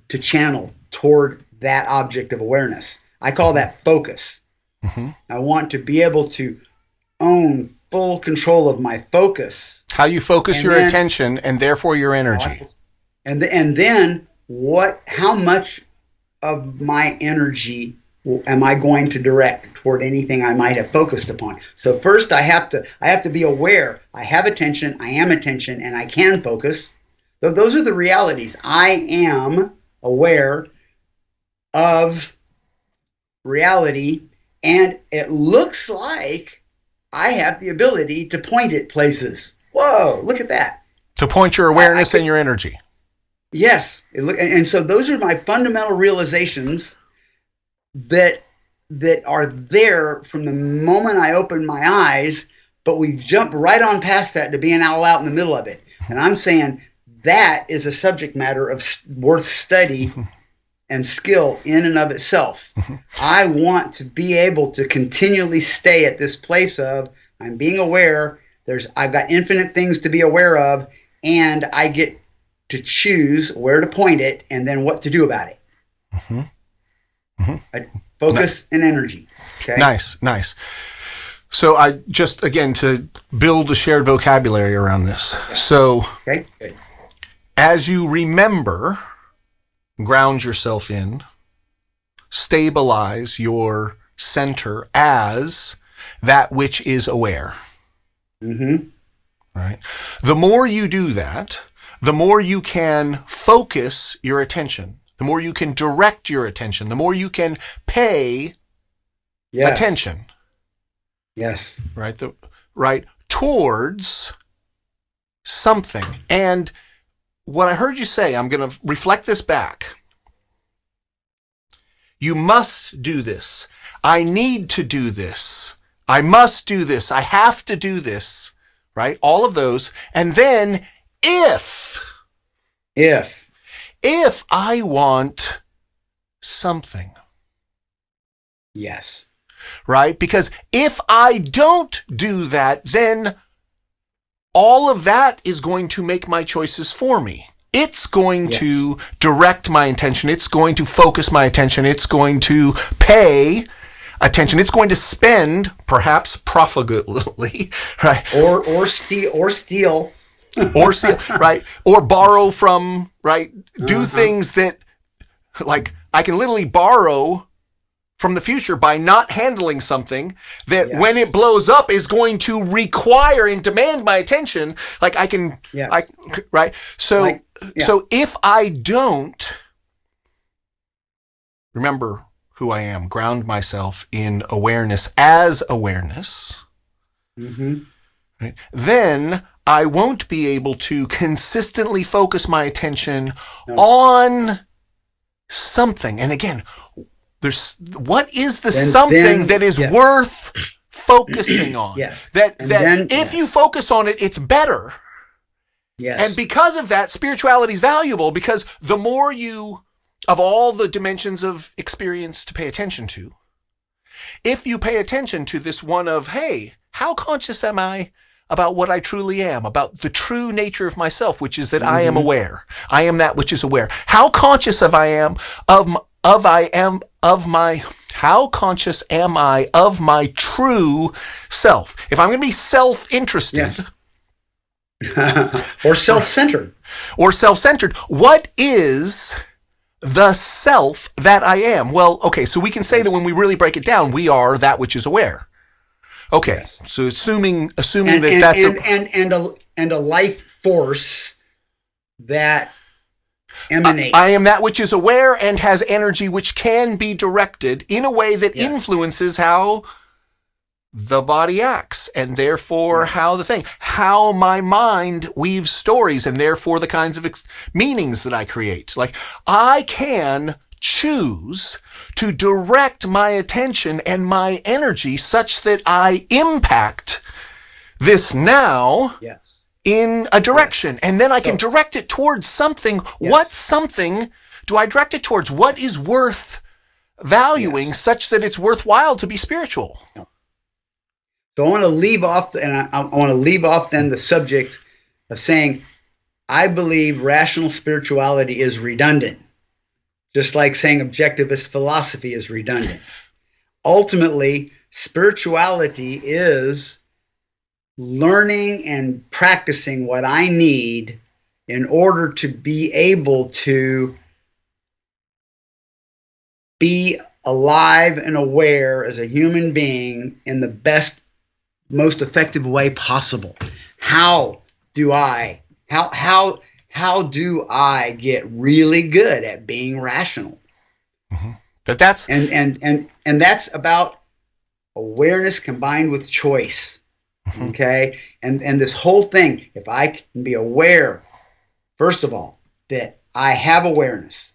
[SPEAKER 2] to channel toward that object of awareness. I call that focus. I want to be able to own full control of my focus.
[SPEAKER 1] How you focus your attention and therefore your energy.
[SPEAKER 2] And then how much of my energy am I going to direct toward anything I might have focused upon? So first I have to be aware. I have attention, I am attention, and I can focus. Those are the realities. I am aware of reality, and it looks like I have the ability to point it places. Whoa, look at that.
[SPEAKER 1] To point your awareness and your energy.
[SPEAKER 2] Yes. And so those are my fundamental realizations that are there from the moment I open my eyes, but we jump right on past that to being all out in the middle of it. And I'm saying that is a subject matter worth study and skill in and of itself. I want to be able to continually stay at this place of I'm being aware. I've got infinite things to be aware of, and I get to choose where to point it and then what to do about it. Focus and energy. Okay?
[SPEAKER 1] Nice. So I just, again, to build a shared vocabulary around this. So
[SPEAKER 2] okay, good.
[SPEAKER 1] As you remember, ground yourself in, stabilize your center as that which is aware. Right? The more you do that, the more you can focus your attention. The more you can direct your attention, the more you can pay
[SPEAKER 2] Yes.
[SPEAKER 1] attention.
[SPEAKER 2] Yes.
[SPEAKER 1] Right? Towards something. And what I heard you say, I'm going to reflect this back. You must do this. I need to do this. I must do this. I have to do this. Right? All of those. And then if I want something.
[SPEAKER 2] Yes.
[SPEAKER 1] Right? Because if I don't do that, then all of that is going to make my choices for me. It's going to direct my attention. It's going to focus my attention. It's going to pay attention. It's going to spend, perhaps profitably, right?
[SPEAKER 2] Or steal.
[SPEAKER 1] Or steal, right? Or borrow from, right? Do things that, like, I can literally borrow from the future by not handling something that when it blows up is going to require and demand my attention. Like I can, right? So, so if I don't remember who I am, ground myself in awareness as awareness, right, then I won't be able to consistently focus my attention on something. And again, what is the something that is worth focusing on? That if you focus on it, it's better. And because of that, spirituality is valuable, because the more you, of all the dimensions of experience to pay attention to, if you pay attention to this one of, hey, how conscious am I about what I truly am, about the true nature of myself, which is that I am aware. I am that which is aware. How conscious how conscious am I of my true self? If I'm going to be self-interested,
[SPEAKER 2] or self-centered,
[SPEAKER 1] what is the self that I am? Well, okay, so we can say that when we really break it down, we are that which is aware. Okay, so assuming that's
[SPEAKER 2] a life force that emanates.
[SPEAKER 1] I am that which is aware and has energy which can be directed in a way that influences how the body acts, and therefore how my mind weaves stories, and therefore the kinds of meanings that I create. Like, I can choose to direct my attention and my energy such that I impact this now in a direction. And then I can direct it towards something. What something do I direct it towards? What is worth valuing such that it's worthwhile to be spiritual?
[SPEAKER 2] So I want to leave off, I want to leave off then the subject of saying, I believe rational spirituality is redundant. Just like saying objectivist philosophy is redundant. Ultimately, spirituality is learning and practicing what I need in order to be able to be alive and aware as a human being in the best, most effective way possible. How do I get really good at being rational?
[SPEAKER 1] That's
[SPEAKER 2] and that's about awareness combined with choice. Okay? And this whole thing, if I can be aware, first of all, that I have awareness.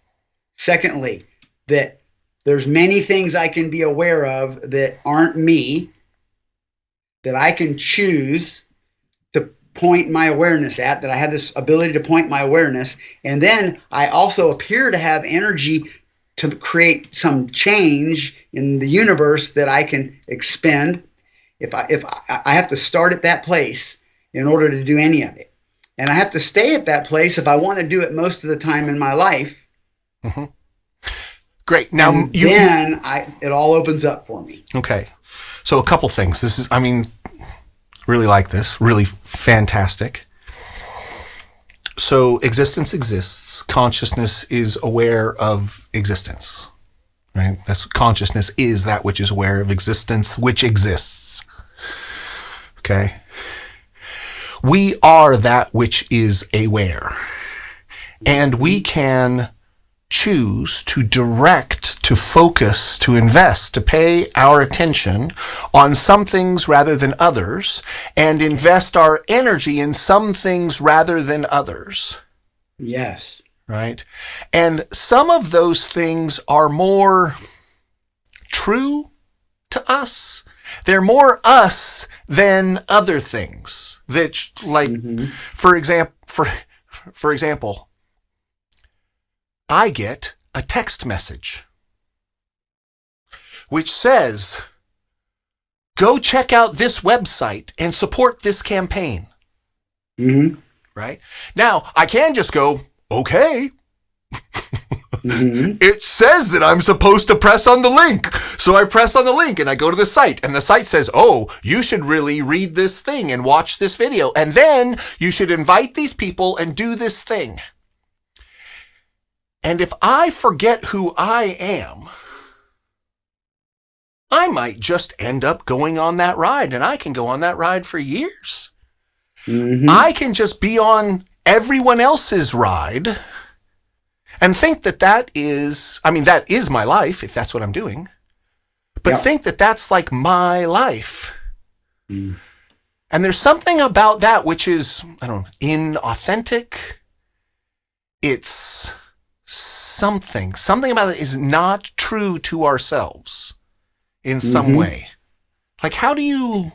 [SPEAKER 2] Secondly, that there's many things I can be aware of that aren't me, that I can choose to point my awareness at, that I have this ability to point my awareness. And then I also appear to have energy to create some change in the universe that I can expend. If I have to start at that place in order to do any of it. And I have to stay at that place if I want to do it most of the time in my life.
[SPEAKER 1] Great. Now,
[SPEAKER 2] it all opens up for me.
[SPEAKER 1] Okay. So a couple things. This is, really like this. Really fantastic. So existence exists. Consciousness is aware of existence. Right? Consciousness is that which is aware of existence, which exists. Okay? We are that which is aware. And we can choose to direct, to focus, to invest, to pay our attention on some things rather than others, and invest our energy in some things rather than others.
[SPEAKER 2] Yes.
[SPEAKER 1] Right? And some of those things are more true to us. They're more us than other things. That, like, for example, I get a text message which says, go check out this website and support this campaign. Right? Now, I can just go, okay. It says that I'm supposed to press on the link. So I press on the link and I go to the site, and the site says, oh, you should really read this thing and watch this video. And then you should invite these people and do this thing. And if I forget who I am, I might just end up going on that ride, and I can go on that ride for years. I can just be on everyone else's ride and think that that is my life, if that's what I'm doing. But think that that's like my life. And there's something about that which is, inauthentic. It's something about it is not true to ourselves in some way. Like, how do you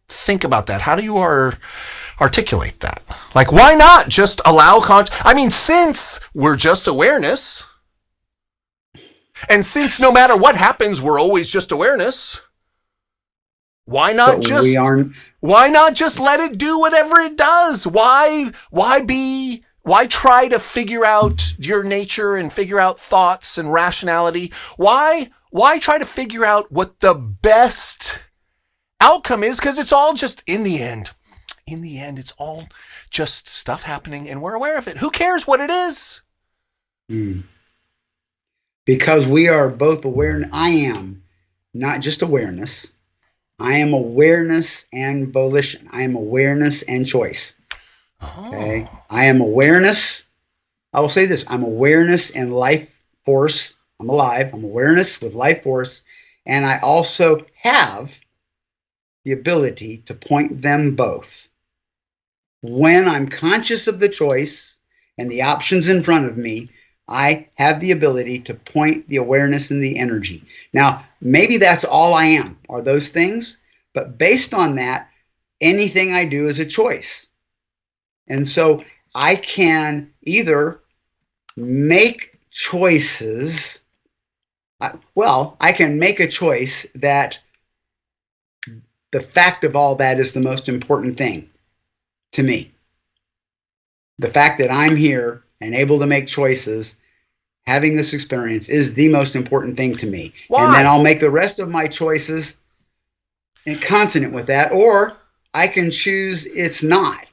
[SPEAKER 1] think about that? How do you articulate that? Like, why not just allow since we're just awareness, and since no matter what happens, we're always just awareness, why not just let it do whatever it does? Why try to figure out your nature and figure out thoughts and rationality? Why try to figure out what the best outcome is? Because it's all just, in the end, it's all just stuff happening, and we're aware of it. Who cares what it is?
[SPEAKER 2] Because we are both aware. I am not just awareness. I am awareness and volition. I am awareness and choice. Okay. I am awareness. I will say this. I'm awareness and life force. I'm alive. I'm awareness with life force. And I also have the ability to point them both. When I'm conscious of the choice and the options in front of me, I have the ability to point the awareness and the energy. Now, maybe that's all I am, are those things. But based on that, anything I do is a choice. And so I can either make choices. I can make a choice that the fact of all that is the most important thing to me. The fact that I'm here and able to make choices, having this experience, is the most important thing to me.
[SPEAKER 1] Why?
[SPEAKER 2] And then I'll make the rest of my choices in consonant with that, or I can choose it's not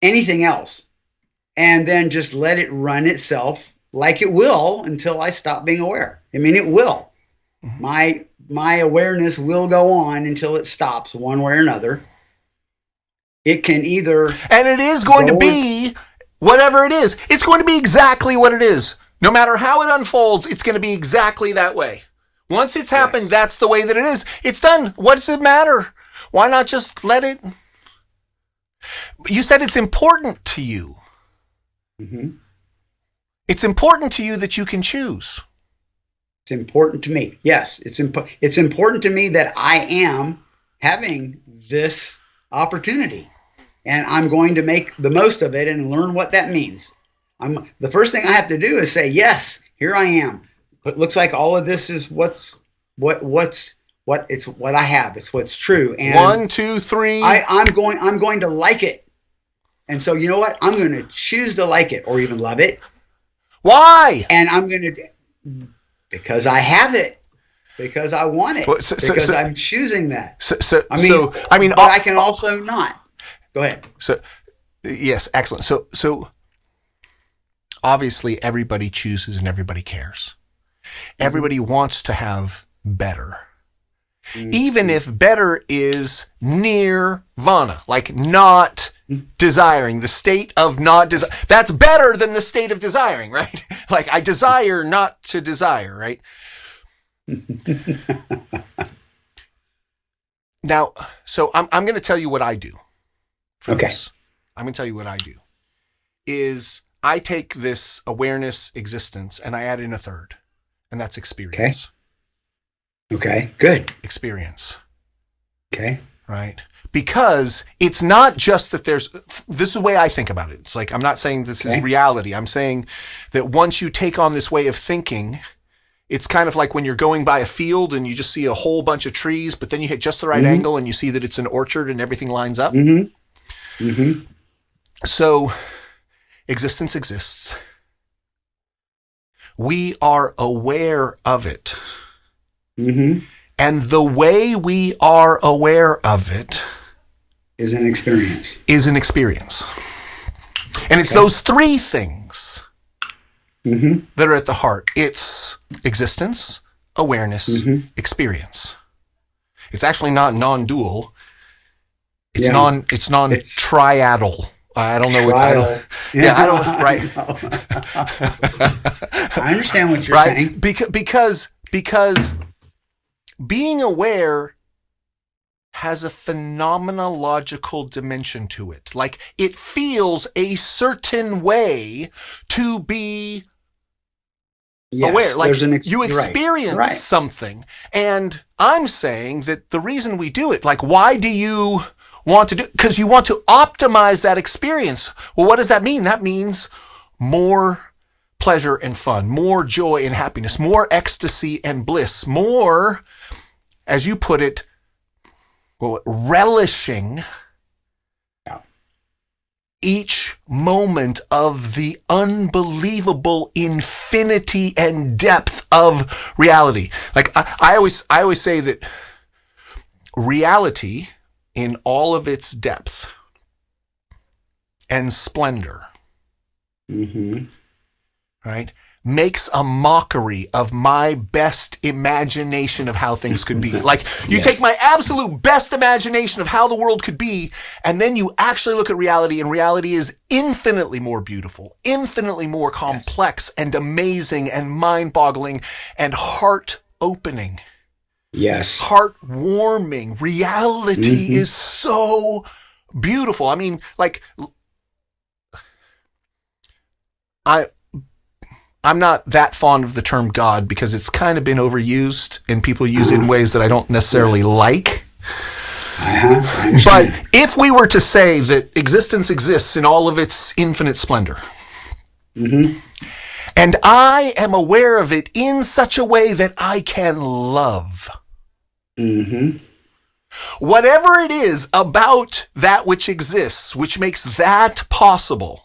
[SPEAKER 2] anything else, and then just let it run itself like it will until I stop being aware. It will. My awareness will go on until it stops one way or another. It can either...
[SPEAKER 1] And it is going to be whatever it is. It's going to be exactly what it is. No matter how it unfolds, it's going to be exactly that way. Once it's happened, that's the way that it is. It's done. What does it matter? Why not just let it... You said it's important to you. It's important to you that you can choose.
[SPEAKER 2] It's important to me. Yes, it's important to me that I am having this opportunity, and I'm going to make the most of it and learn what that means. The first thing I have to do is say, yes, here I am. It looks like all of this is what I have. It's what's true. And
[SPEAKER 1] 1, 2, 3.
[SPEAKER 2] I'm going to like it. And so, you know what? I'm going to choose to like it or even love it.
[SPEAKER 1] Why?
[SPEAKER 2] And I'm going to, because I have it, because I want it, because I'm choosing that. But I can also not. Go ahead.
[SPEAKER 1] So, yes, excellent. So obviously everybody chooses and everybody cares. Everybody wants to have better. Even if better is nirvana, like not desiring, the state of not desire. That's better than the state of desiring, right? Like I desire not to desire, right? Now, so I'm going to tell you what I do for this. I'm going to tell you what I do is I take this awareness existence and I add in a third, and that's experience.
[SPEAKER 2] Okay, good.
[SPEAKER 1] Experience.
[SPEAKER 2] Okay.
[SPEAKER 1] Right? Because it's not just that this is the way I think about it. It's like, I'm not saying this is reality. I'm saying that once you take on this way of thinking, it's kind of like when you're going by a field and you just see a whole bunch of trees, but then you hit just the right angle and you see that it's an orchard and everything lines up. So existence exists. We are aware of it. And the way we are aware of it
[SPEAKER 2] is an experience.
[SPEAKER 1] And it's those three things that are at the heart. It's existence, awareness, experience. It's actually not non-dual. It's non-triadal. I don't know what I don't right.
[SPEAKER 2] I understand what you're saying.
[SPEAKER 1] Because being aware has a phenomenological dimension to it. Like it feels a certain way to be aware. Like you experience something. And I'm saying that the reason we do it, like why do you want to do it? Because you want to optimize that experience. Well, what does that mean? That means more pleasure and fun, more joy and happiness, more ecstasy and bliss, more, as you put it, relishing each moment of the unbelievable infinity and depth of reality. Like I always say that reality in all of its depth and splendor, right, makes a mockery of my best imagination of how things could be. Like you take my absolute best imagination of how the world could be, and then you actually look at reality, and reality is infinitely more beautiful, infinitely more complex and amazing and mind-boggling and heart-opening.
[SPEAKER 2] Yes.
[SPEAKER 1] Heartwarming. Reality is so beautiful. I mean, like, I'm not that fond of the term God because it's kind of been overused and people use it in ways that I don't necessarily like. But if we were to say that existence exists in all of its infinite splendor, and I am aware of it in such a way that I can love, whatever it is about that which exists, which makes that possible,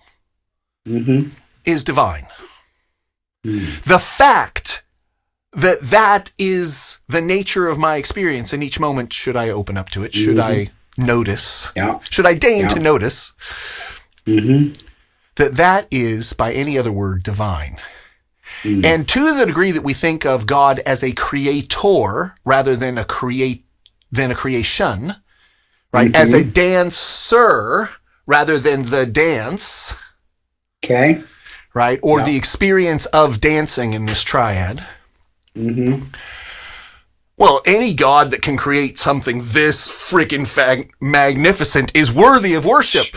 [SPEAKER 1] is divine. The fact that that is the nature of my experience in each moment, should I open up to it, should I notice, should I deign to notice, that is, by any other word, divine. And to the degree that we think of God as a creator rather than a creation, right, as a dancer rather than the dance, right? Or the experience of dancing in this triad. Well, any God that can create something this freaking magnificent is worthy of worship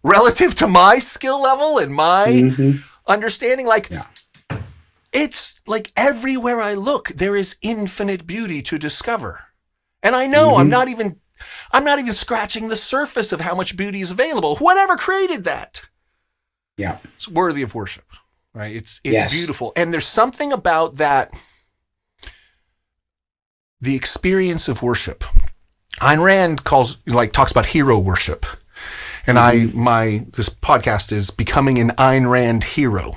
[SPEAKER 1] relative to my skill level and my understanding. Like, it's like everywhere I look, there is infinite beauty to discover. And I know I'm not even scratching the surface of how much beauty is available. Whatever created that? It's worthy of worship, right? It's beautiful. And there's something about that, the experience of worship. Ayn Rand talks about hero worship. And this podcast is Becoming an Ayn Rand Hero.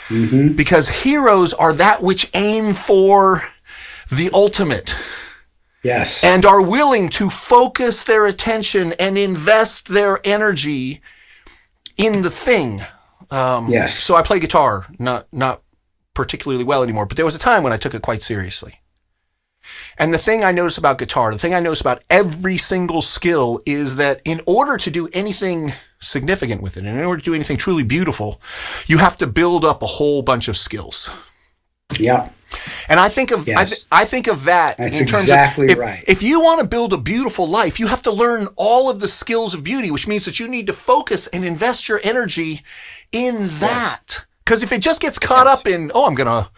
[SPEAKER 1] Because heroes are that which aim for the ultimate. And are willing to focus their attention and invest their energy in the thing. So I play guitar, not particularly well anymore, but there was a time when I took it quite seriously. And the thing I notice about guitar, the thing I notice about every single skill is that in order to do anything significant with it, and in order to do anything truly beautiful, you have to build up a whole bunch of skills.
[SPEAKER 2] Yeah.
[SPEAKER 1] And I think of I think of that
[SPEAKER 2] That's
[SPEAKER 1] in terms
[SPEAKER 2] exactly
[SPEAKER 1] of
[SPEAKER 2] right.
[SPEAKER 1] if you want to build a beautiful life, you have to learn all of the skills of beauty, which means that you need to focus and invest your energy in that. Because if it just gets caught up in, I'm going to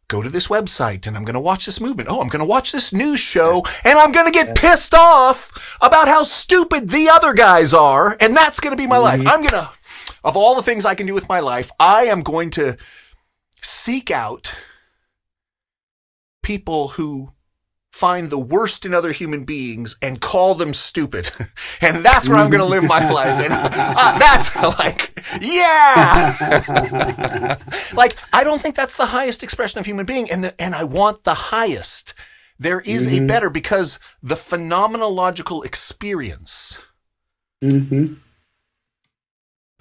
[SPEAKER 1] go to this website and I'm going to watch this movement. I'm going to watch this news show and I'm going to get pissed off about how stupid the other guys are. And that's going to be my life. I'm going to, of all the things I can do with my life, I am going to seek out people who find the worst in other human beings and call them stupid. And that's where I'm going to live my life. And that's like, yeah. Like, I don't think that's the highest expression of human being. And I want the highest. There is a better, because the phenomenological experience, the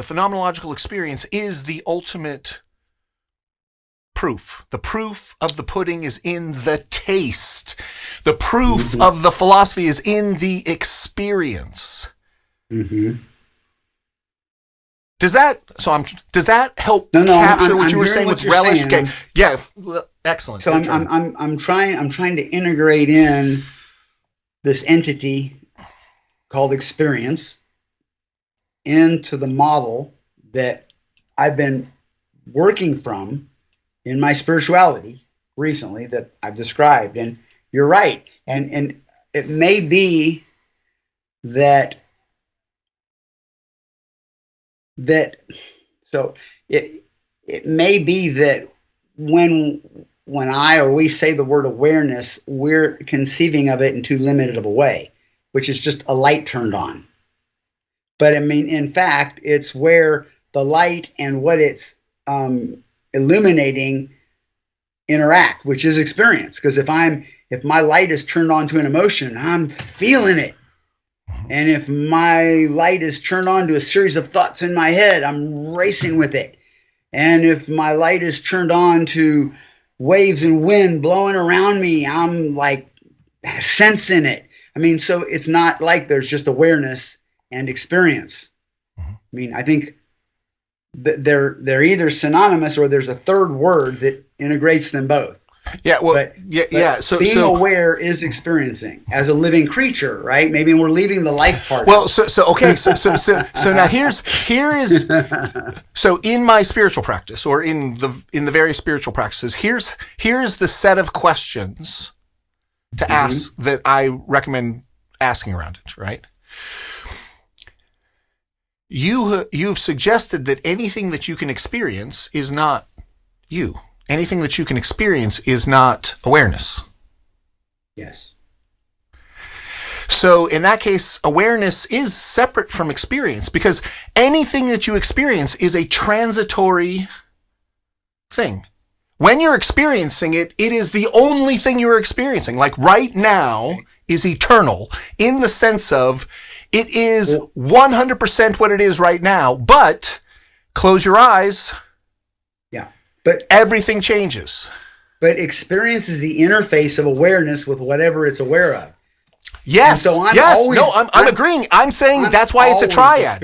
[SPEAKER 1] phenomenological experience is the ultimate proof. The proof of the pudding is in the taste. The proof of the philosophy is in the experience. Does that help capture what you were saying with relish? Okay. Yeah. Excellent.
[SPEAKER 2] So I'm trying to integrate in this entity called experience into the model that I've been working from in my spirituality recently that I've described. And you're right. And it may be that so it may be that when we say the word awareness, we're conceiving of it in too limited of a way, which is just a light turned on. But I mean, in fact, it's where the light and what it's illuminating interact, which is experience. Because if my light is turned on to an emotion, I'm feeling it. And if my light is turned on to a series of thoughts in my head, I'm racing with it. And if my light is turned on to waves and wind blowing around me, I'm like sensing it. I mean, so it's not like there's just awareness and experience. I mean, I think they're either synonymous or there's a third word that integrates them both.
[SPEAKER 1] Yeah, well,
[SPEAKER 2] but
[SPEAKER 1] So
[SPEAKER 2] being aware is experiencing as a living creature, right? Maybe we're leaving the life part.
[SPEAKER 1] Well, so now here is so in my spiritual practice, or in the various spiritual practices, here's the set of questions to ask that I recommend asking around it, right? You've suggested that anything that you can experience is not you. Anything that you can experience is not awareness.
[SPEAKER 2] Yes.
[SPEAKER 1] So in that case, awareness is separate from experience, because anything that you experience is a transitory thing. When you're experiencing it, it is the only thing you're experiencing. Like right now is eternal in the sense of it is 100% what it is right now, but close your eyes.
[SPEAKER 2] Yeah. But
[SPEAKER 1] everything changes.
[SPEAKER 2] But experience is the interface of awareness with whatever it's aware of.
[SPEAKER 1] Yes. So I'm agreeing. I'm saying that's why it's a triad.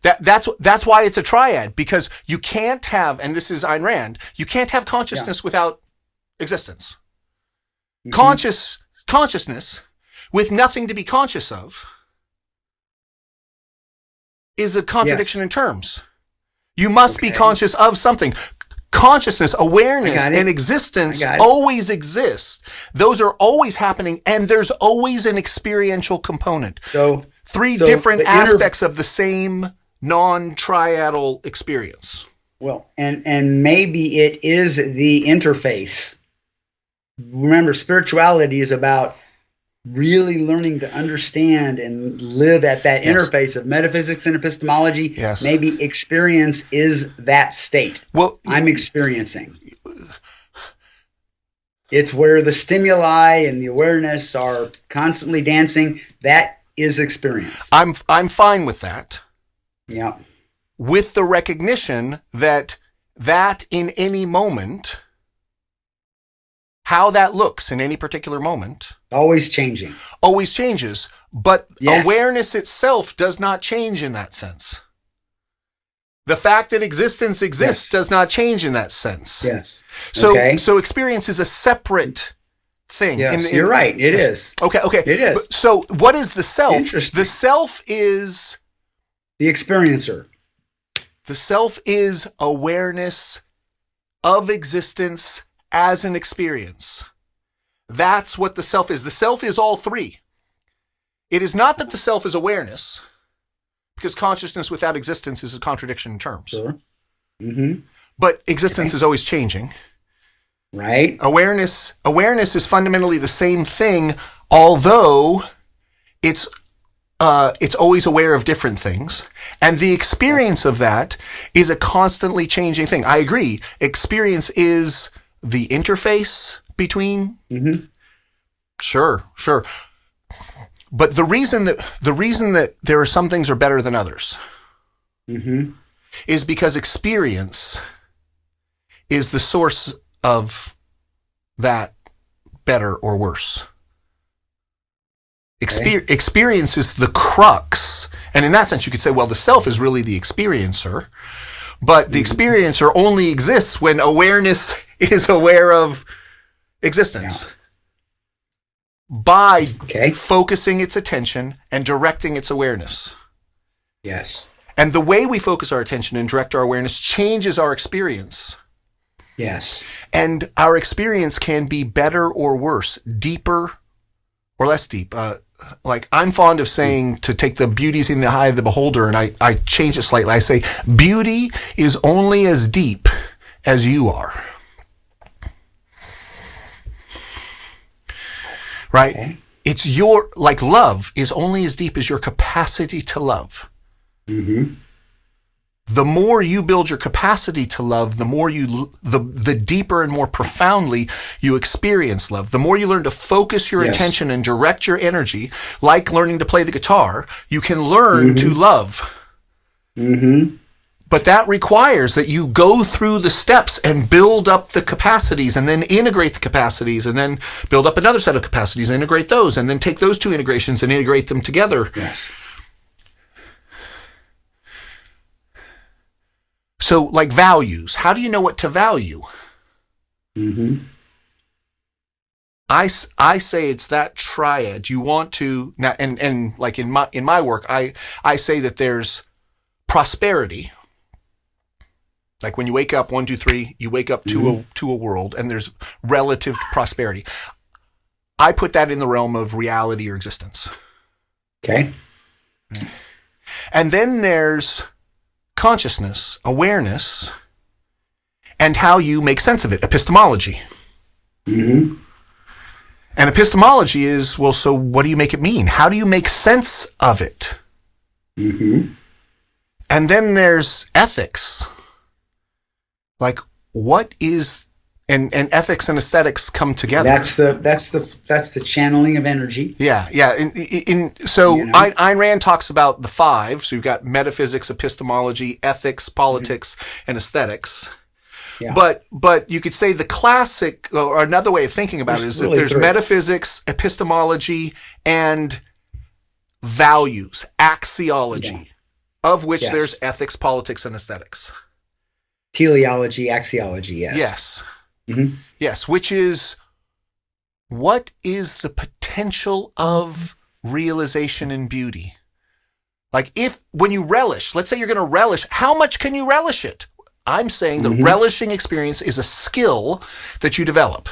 [SPEAKER 1] That's why it's a triad, because you can't have, and this is Ayn Rand, you can't have consciousness without existence. Consciousness with nothing to be conscious of is a contradiction in terms. You must be conscious of something. Consciousness, awareness, and existence always exist. Those are always happening, and there's always an experiential component. So three different aspects of the same non-triadal experience.
[SPEAKER 2] Well, and maybe it is the interface. Remember, spirituality is about really learning to understand and live at that interface of metaphysics and epistemology.
[SPEAKER 1] Yes.
[SPEAKER 2] Maybe experience is that state.
[SPEAKER 1] Well,
[SPEAKER 2] I'm experiencing. It's where the stimuli and the awareness are constantly dancing. That is experience.
[SPEAKER 1] I'm fine with that.
[SPEAKER 2] Yeah.
[SPEAKER 1] With the recognition that in any moment how that looks in any particular moment
[SPEAKER 2] Always changing.
[SPEAKER 1] always changes, but
[SPEAKER 2] Yes.
[SPEAKER 1] awareness itself does not change in that sense. The fact that existence exists
[SPEAKER 2] Yes.
[SPEAKER 1] does not change in that sense.
[SPEAKER 2] Yes.
[SPEAKER 1] So,
[SPEAKER 2] Okay.
[SPEAKER 1] so experience is a separate thing.
[SPEAKER 2] Yes, you're right. It is.
[SPEAKER 1] Okay.
[SPEAKER 2] It is.
[SPEAKER 1] So what is the self?
[SPEAKER 2] Interesting.
[SPEAKER 1] The self is
[SPEAKER 2] The experiencer.
[SPEAKER 1] awareness of existence as an experience. That's what the self is. The self is all three. It is not that the self is awareness, because consciousness without existence is a contradiction in terms.
[SPEAKER 2] Sure. Mm-hmm.
[SPEAKER 1] But existence is always changing.
[SPEAKER 2] Right.
[SPEAKER 1] Awareness is fundamentally the same thing, although it's always aware of different things. And the experience of that is a constantly changing thing. I agree. Experience is the interface between.
[SPEAKER 2] Mm-hmm.
[SPEAKER 1] Sure. But the reason that there are some things are better than others
[SPEAKER 2] Mm-hmm.
[SPEAKER 1] is because experience is the source of that better or worse. Experience is the crux. And in that sense, you could say, well, the self is really the experiencer, but the experiencer only exists when awareness is aware of existence.
[SPEAKER 2] Yeah.
[SPEAKER 1] By
[SPEAKER 2] Okay.
[SPEAKER 1] focusing its attention and directing its awareness.
[SPEAKER 2] Yes.
[SPEAKER 1] And the way we focus our attention and direct our awareness changes our experience.
[SPEAKER 2] Yes.
[SPEAKER 1] And our experience can be better or worse, deeper or less deep. Like I'm fond of saying to take the beauties in the eye of the beholder, and I change it slightly. I say, beauty is only as deep as you are. Right?
[SPEAKER 2] Okay.
[SPEAKER 1] It's like love is only as deep as your capacity to love.
[SPEAKER 2] Mm-hmm.
[SPEAKER 1] The more you build your capacity to love, the more the deeper and more profoundly you experience love. The more you learn to focus your attention and direct your energy, like learning to play the guitar, you can learn to love.
[SPEAKER 2] Mm-hmm.
[SPEAKER 1] But that requires that you go through the steps and build up the capacities and then integrate the capacities and then build up another set of capacities and integrate those and then take those two integrations and integrate them together.
[SPEAKER 2] Yes.
[SPEAKER 1] So, like values, how do you know what to value?
[SPEAKER 2] Mm-hmm.
[SPEAKER 1] I say it's that triad. You want to now, and like in my work, I say that there's prosperity. Like when you wake up, 1, 2, 3, you wake up to a world, and there's relative prosperity. I put that in the realm of reality or existence.
[SPEAKER 2] Okay.
[SPEAKER 1] And then there's consciousness, awareness, and how you make sense of it, epistemology.
[SPEAKER 2] Mm-hmm.
[SPEAKER 1] And epistemology is, well, so what do you make it mean? How do you make sense of it?
[SPEAKER 2] Mm-hmm.
[SPEAKER 1] And then there's ethics. Like, what is, and ethics and aesthetics come together.
[SPEAKER 2] That's the channeling of energy.
[SPEAKER 1] Yeah. So
[SPEAKER 2] You know?
[SPEAKER 1] Ayn Rand talks about the 5. So you've got metaphysics, epistemology, ethics, politics, and aesthetics.
[SPEAKER 2] Yeah.
[SPEAKER 1] But you could say the classic, or another way of thinking about it is
[SPEAKER 2] really
[SPEAKER 1] that there's
[SPEAKER 2] 3.
[SPEAKER 1] metaphysics, epistemology, and values, axiology, of which there's ethics, politics, and aesthetics.
[SPEAKER 2] Teleology, axiology, yes.
[SPEAKER 1] Yes.
[SPEAKER 2] Mm-hmm.
[SPEAKER 1] Yes, which is, what is the potential of realization in beauty? Like when you relish, let's say you're going to relish, how much can you relish it? I'm saying the relishing experience is a skill that you develop.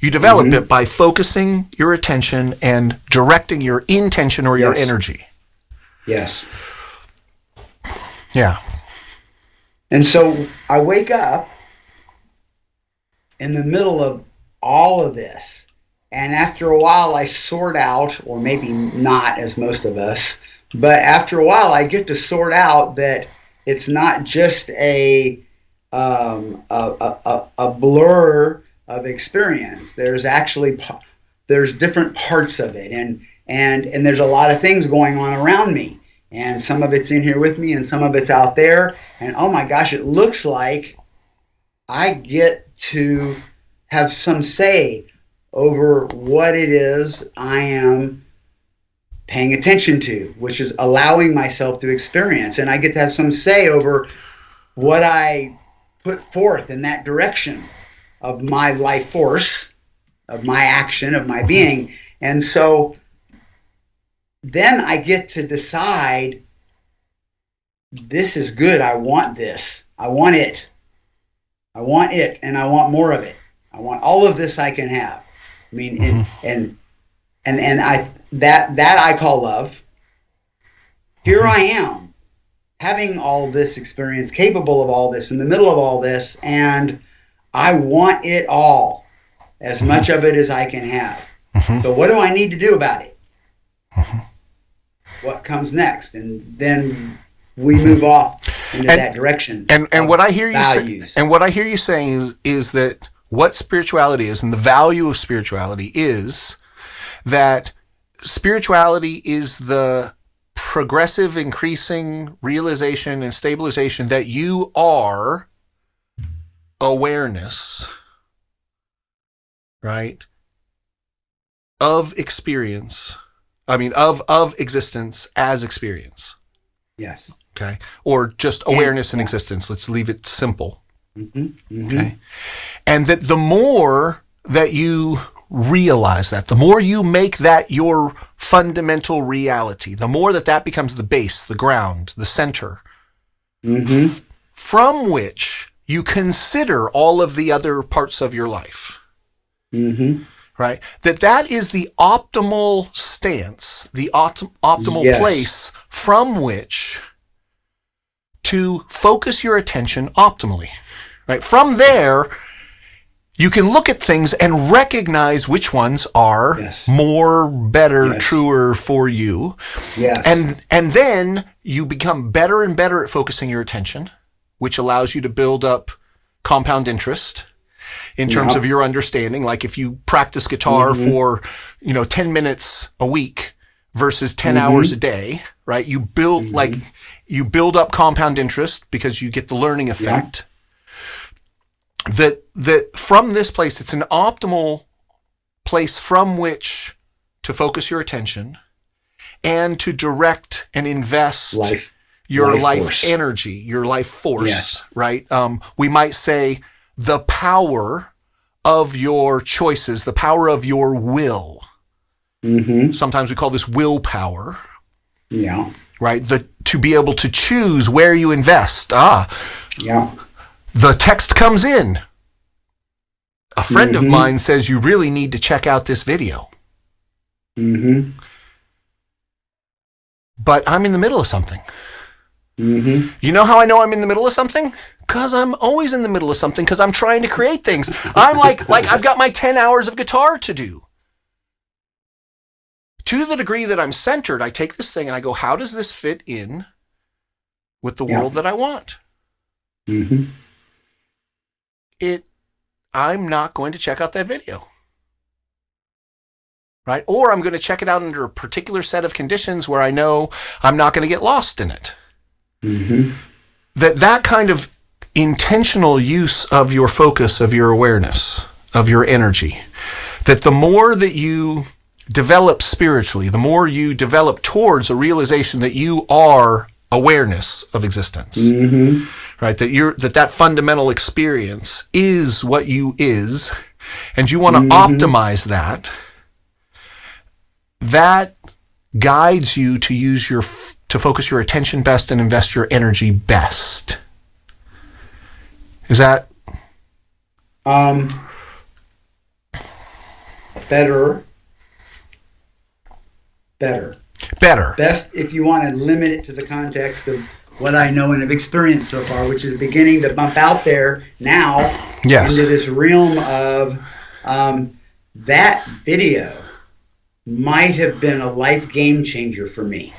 [SPEAKER 1] You develop it by focusing your attention and directing your intention or your energy.
[SPEAKER 2] Yes.
[SPEAKER 1] Yeah.
[SPEAKER 2] And so I wake up in the middle of all of this, and after a while I sort out, or maybe not as most of us, but after a while I get to sort out that it's not just a blur of experience. There's actually different parts of it, and there's a lot of things going on around me, and some of it's in here with me, and some of it's out there, and oh my gosh, it looks like I get to have some say over what it is I am paying attention to, which is allowing myself to experience. And I get to have some say over what I put forth in that direction of my life force, of my action, of my being. And so then I get to decide, this is good. I want this. I want it. I want it, and I want more of it. I want all of this I can have. I mean, and I that I call love. Here I am, having all this experience, capable of all this, in the middle of all this, and I want it all, as much of it as I can have. So what do I need to do about it? What comes next? And then we move off into that direction.
[SPEAKER 1] And what I hear you
[SPEAKER 2] values.
[SPEAKER 1] and what I hear you saying is that what spirituality is, and the value of spirituality is that spirituality is the progressive, increasing realization and stabilization that you are awareness, right, of experience. I mean, of existence as experience.
[SPEAKER 2] Yes.
[SPEAKER 1] Okay. Or just awareness and existence. Let's leave it simple. Okay. And that the more that you realize that, the more you make that your fundamental reality, the more that that becomes the base, the ground, the center, from which you consider all of the other parts of your life. Right? That is the optimal stance, the optimal place from which to focus your attention optimally. Right? From there, you can look at things and recognize which ones are more, better, truer for you. And then you become better and better at focusing your attention, which allows you to build up compound interest in terms of your understanding. Like if you practice guitar for, 10 minutes a week versus 10 hours a day, right? You build up compound interest because you get the learning effect. That from this place, it's an optimal place from which to focus your attention and to direct and invest your life energy, your life force, right? We might say the power of your choices, the power of your will. Sometimes we call this willpower. Right? To be able to choose where you invest. The text comes in. A friend of mine says you really need to check out this video. But I'm in the middle of something. You know how I know I'm in the middle of something? Because I'm always in the middle of something, because I'm trying to create things. I'm like I've got my 10 hours of guitar to do. To the degree that I'm centered, I take this thing and I go, how does this fit in with the world that I want? I'm not going to check out that video. Right? Or I'm going to check it out under a particular set of conditions where I know I'm not going to get lost in it. That kind of intentional use of your focus, of your awareness, of your energy, that the more that you develop spiritually, the more you develop towards a realization that you are awareness of existence. Right? That fundamental experience is what you is, and you want to optimize that. That guides you to focus your attention best and invest your energy best. Is that
[SPEAKER 2] better? Best, if you want to limit it to the context of what I know and have experienced so far, which is beginning to bump out there now into this realm of that video might have been a life game changer for me.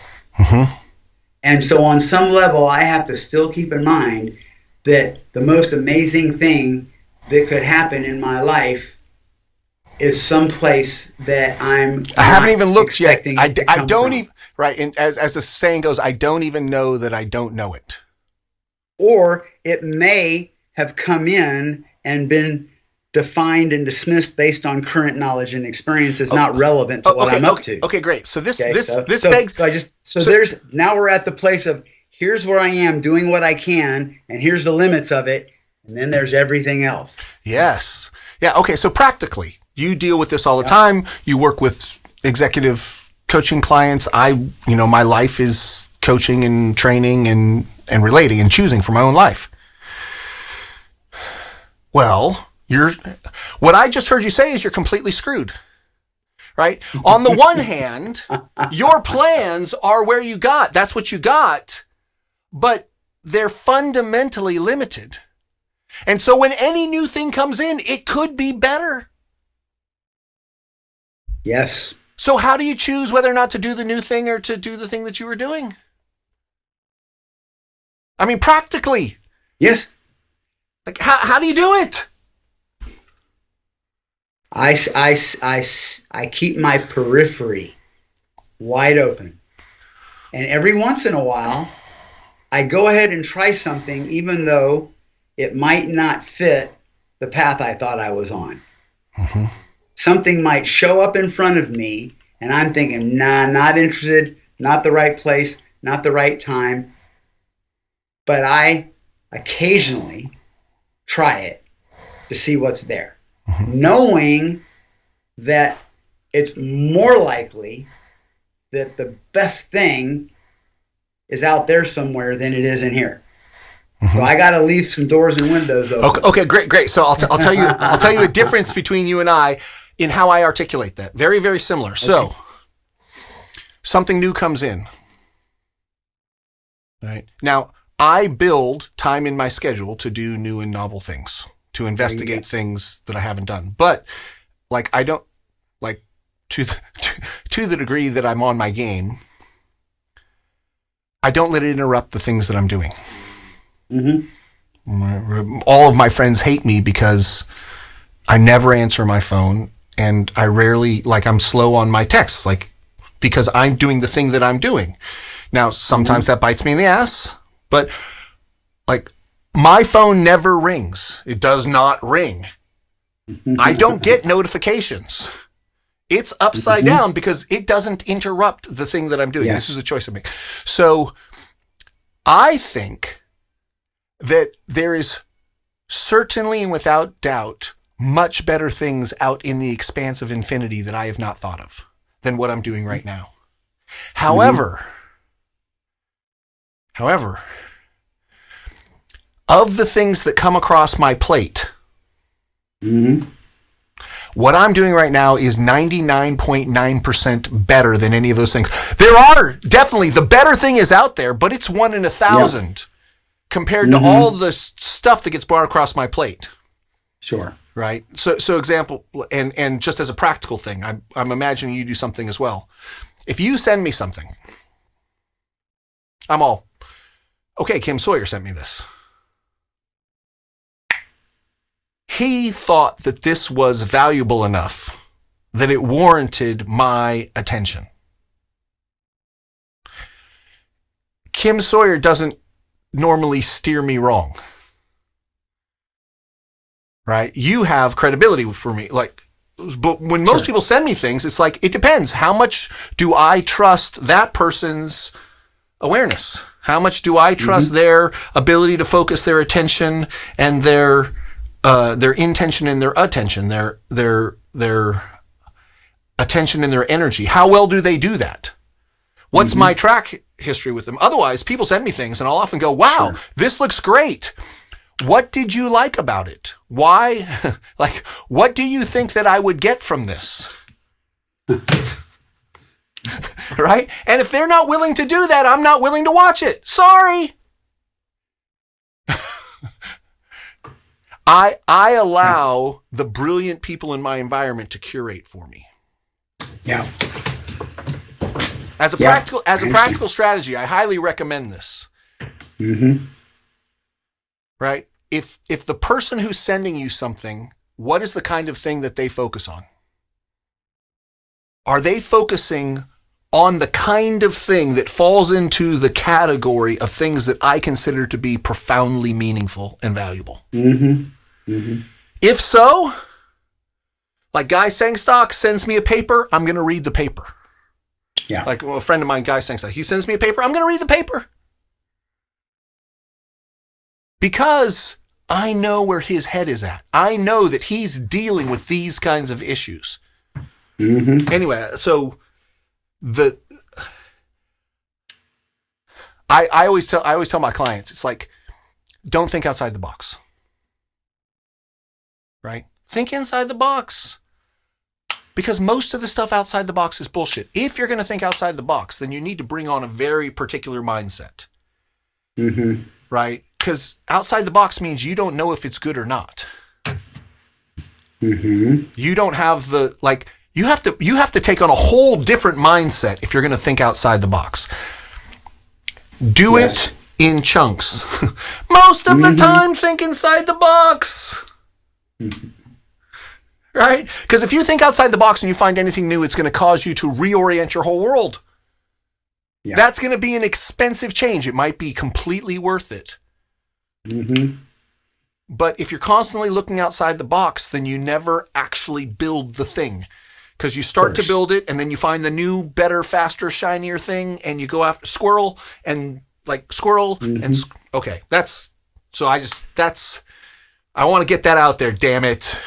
[SPEAKER 2] And so on some level, I have to still keep in mind that the most amazing thing that could happen in my life is someplace that I haven't even looked yet.
[SPEAKER 1] I don't even, right. And as the saying goes, I don't even know that I don't know it.
[SPEAKER 2] Or it may have come in and been defined and dismissed based on current knowledge and experience is not relevant to what I'm up to.
[SPEAKER 1] Okay, great. So this begs.
[SPEAKER 2] There's now we're at the place of here's where I am doing what I can, and here's the limits of it, and then there's everything else.
[SPEAKER 1] Yes. Yeah. Okay. So practically, you deal with this all the time. You work with executive coaching clients. My life is coaching and training and relating and choosing for my own life. Well, what I just heard you say is you're completely screwed, right? On the one hand, your plans are where you got. That's what you got, but they're fundamentally limited. And so when any new thing comes in, it could be better.
[SPEAKER 2] Yes.
[SPEAKER 1] So how do you choose whether or not to do the new thing or to do the thing that you were doing? I mean, practically.
[SPEAKER 2] Yes.
[SPEAKER 1] Like, how do you do it?
[SPEAKER 2] I keep my periphery wide open. And every once in a while, I go ahead and try something, even though it might not fit the path I thought I was on. Mm-hmm. Something might show up in front of me, and I'm thinking, nah, not interested, not the right place, not the right time. But I occasionally try it to see what's there, knowing that it's more likely that the best thing is out there somewhere than it is in here. So I got to leave some doors and windows open.
[SPEAKER 1] Okay, great. So I'll tell you a difference between you and I in how I articulate that. Very, very similar. Okay. So something new comes in. Right now, I build time in my schedule to do new and novel things, to investigate things that I haven't done. But I don't to the degree that I'm on my game, I don't let it interrupt the things that I'm doing. Mm-hmm. All of my friends hate me because I never answer my phone, and I rarely, I'm slow on my texts, because I'm doing the thing that I'm doing. Now, sometimes that bites me in the ass, but my phone never rings. It does not ring. I don't get notifications. It's upside down because it doesn't interrupt the thing that I'm doing. Yes. This is a choice I make. So I think that there is certainly and without doubt much better things out in the expanse of infinity that I have not thought of than what I'm doing right now. However, of the things that come across my plate, what I'm doing right now is 99.9% better than any of those things. There are definitely, the better thing is out there, but it's 1 in 1,000 compared to all the stuff that gets brought across my plate.
[SPEAKER 2] Sure.
[SPEAKER 1] Right? So example, and just as a practical thing, I'm imagining you do something as well. If you send me something, I'm all, okay, Kim Sawyer sent me this. He thought that this was valuable enough that it warranted my attention. Kim Sawyer doesn't normally steer me wrong. Right? You have credibility for me. But when most people send me things, it's it depends. How much do I trust that person's awareness? How much do I trust their ability to focus their attention and their intention and their attention, their attention and their energy? How well do they do that? What's my track history with them? Otherwise, people send me things and I'll often go, wow, this looks great. What did you like about it? Why? What do you think that I would get from this? Right? And if they're not willing to do that, I'm not willing to watch it. Sorry. I allow the brilliant people in my environment to curate for me.
[SPEAKER 2] Yeah.
[SPEAKER 1] As a practical strategy, I highly recommend this. Right? If the person who's sending you something, what is the kind of thing that they focus on? Are they focusing on the kind of thing that falls into the category of things that I consider to be profoundly meaningful and valuable? If so, Like Guy Sangstock sends me a paper, I'm going to read the paper.
[SPEAKER 2] Yeah.
[SPEAKER 1] Like a friend of mine, Guy Sangstock, he sends me a paper, I'm going to read the paper. Because I know where his head is at. I know that he's dealing with these kinds of issues.
[SPEAKER 2] Mm-hmm.
[SPEAKER 1] Anyway, so I always tell my clients, it's like, don't think outside the box. Right? Think inside the box. Because most of the stuff outside the box is bullshit. If you're going to think outside the box, then you need to bring on a very particular mindset.
[SPEAKER 2] Mm-hmm.
[SPEAKER 1] Right? Because outside the box means you don't know if it's good or not.
[SPEAKER 2] Mm-hmm.
[SPEAKER 1] You don't have you have to take on a whole different mindset if you're going to think outside the box. Do it in chunks. Most of the time, think inside the box.
[SPEAKER 2] Mm-hmm.
[SPEAKER 1] Right? Because if you think outside the box and you find anything new, it's going to cause you to reorient your whole world. Yeah. That's going to be an expensive change. It might be completely worth it.
[SPEAKER 2] Mm-hmm.
[SPEAKER 1] But if you're constantly looking outside the box, then you never actually build the thing. Because you start to build it, and then you find the new, better, faster, shinier thing, and you go after squirrel, and okay. I want to get that out there, damn it.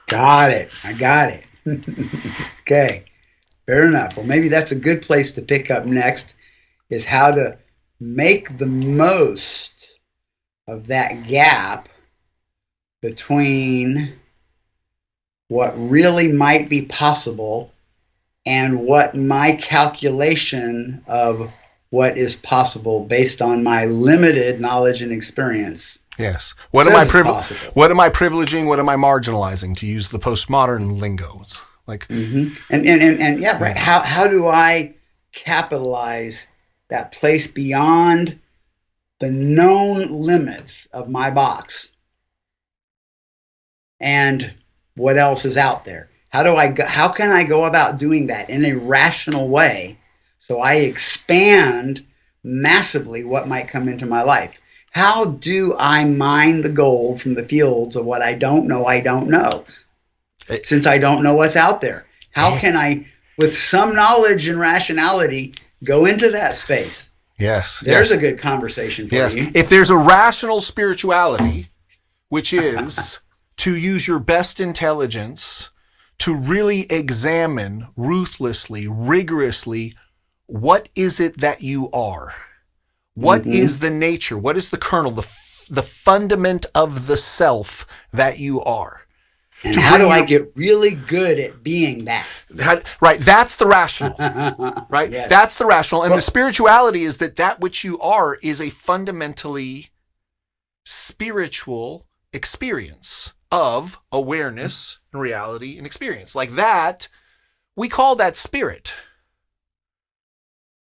[SPEAKER 2] Got it. I got it. Okay. Fair enough. Well, maybe that's a good place to pick up next, is how to make the most of that gap between what really might be possible and what my calculation of what is possible based on my limited knowledge and experience.
[SPEAKER 1] Yes. What am I privileging? What am I marginalizing? To use the postmodern lingo, it's like.
[SPEAKER 2] Mm-hmm. And yeah, right. How do I capitalize that place beyond the known limits of my box? And what else is out there? How can I go about doing that in a rational way so I expand massively what might come into my life? How do I mine the gold from the fields of what I don't know, since I don't know what's out there? How can I, with some knowledge and rationality, go into that space?
[SPEAKER 1] Yes.
[SPEAKER 2] There's a good conversation for you.
[SPEAKER 1] If there's a rational spirituality, which is to use your best intelligence to really examine ruthlessly, rigorously, what is it that you are? What is the nature? What is the kernel, the fundament of the self that you are?
[SPEAKER 2] And how do I get really good at being that?
[SPEAKER 1] Right, that's the rational. Right?
[SPEAKER 2] Yes.
[SPEAKER 1] That's the rational. And the spirituality is that which you are is a fundamentally spiritual experience of awareness and reality and experience. Like that, we call that spirit.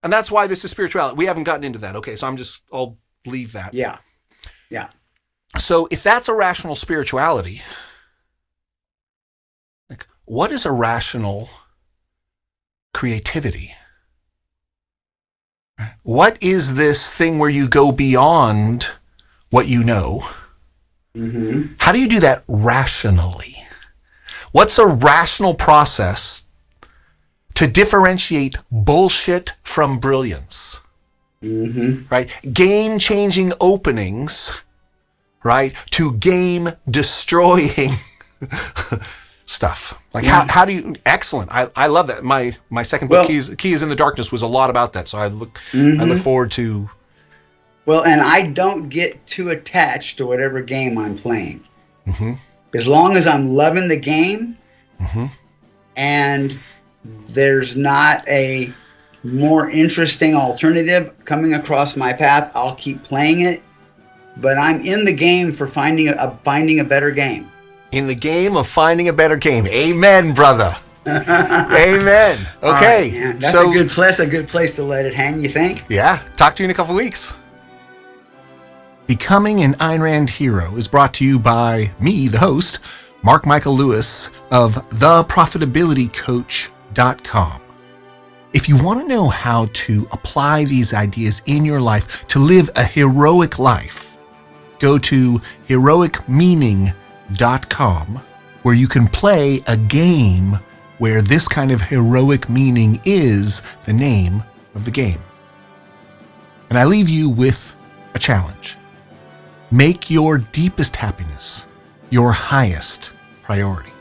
[SPEAKER 1] And that's why this is spirituality. We haven't gotten into that. Okay, so I'll leave that.
[SPEAKER 2] Yeah.
[SPEAKER 1] So if that's a rational spirituality, like, what is a rational creativity? What is this thing where you go beyond what you know?
[SPEAKER 2] Mm-hmm.
[SPEAKER 1] How do you do that rationally? What's a rational process to differentiate bullshit from brilliance?
[SPEAKER 2] Mm-hmm.
[SPEAKER 1] Right? Game-changing openings, right, to game-destroying stuff. Like how do you? Excellent. I love that. My second book, Keys in the Darkness, was a lot about that. So I look forward to.
[SPEAKER 2] Well, and I don't get too attached to whatever game I'm playing.
[SPEAKER 1] Mm-hmm.
[SPEAKER 2] As long as I'm loving the game,
[SPEAKER 1] mm-hmm.
[SPEAKER 2] and there's not a more interesting alternative coming across my path, I'll keep playing it. But I'm in the game for finding a better game.
[SPEAKER 1] In the game of finding a better game. Amen, brother. Amen. Okay.
[SPEAKER 2] Right, that's a good place to let it hang, you think?
[SPEAKER 1] Yeah. Talk to you in a couple weeks. Becoming an Ayn Rand Hero is brought to you by me, the host, Mark Michael Lewis of theprofitabilitycoach.com. If you want to know how to apply these ideas in your life to live a heroic life, go to heroicmeaning.com where you can play a game where this kind of heroic meaning is the name of the game. And I leave you with a challenge. Make your deepest happiness your highest priority.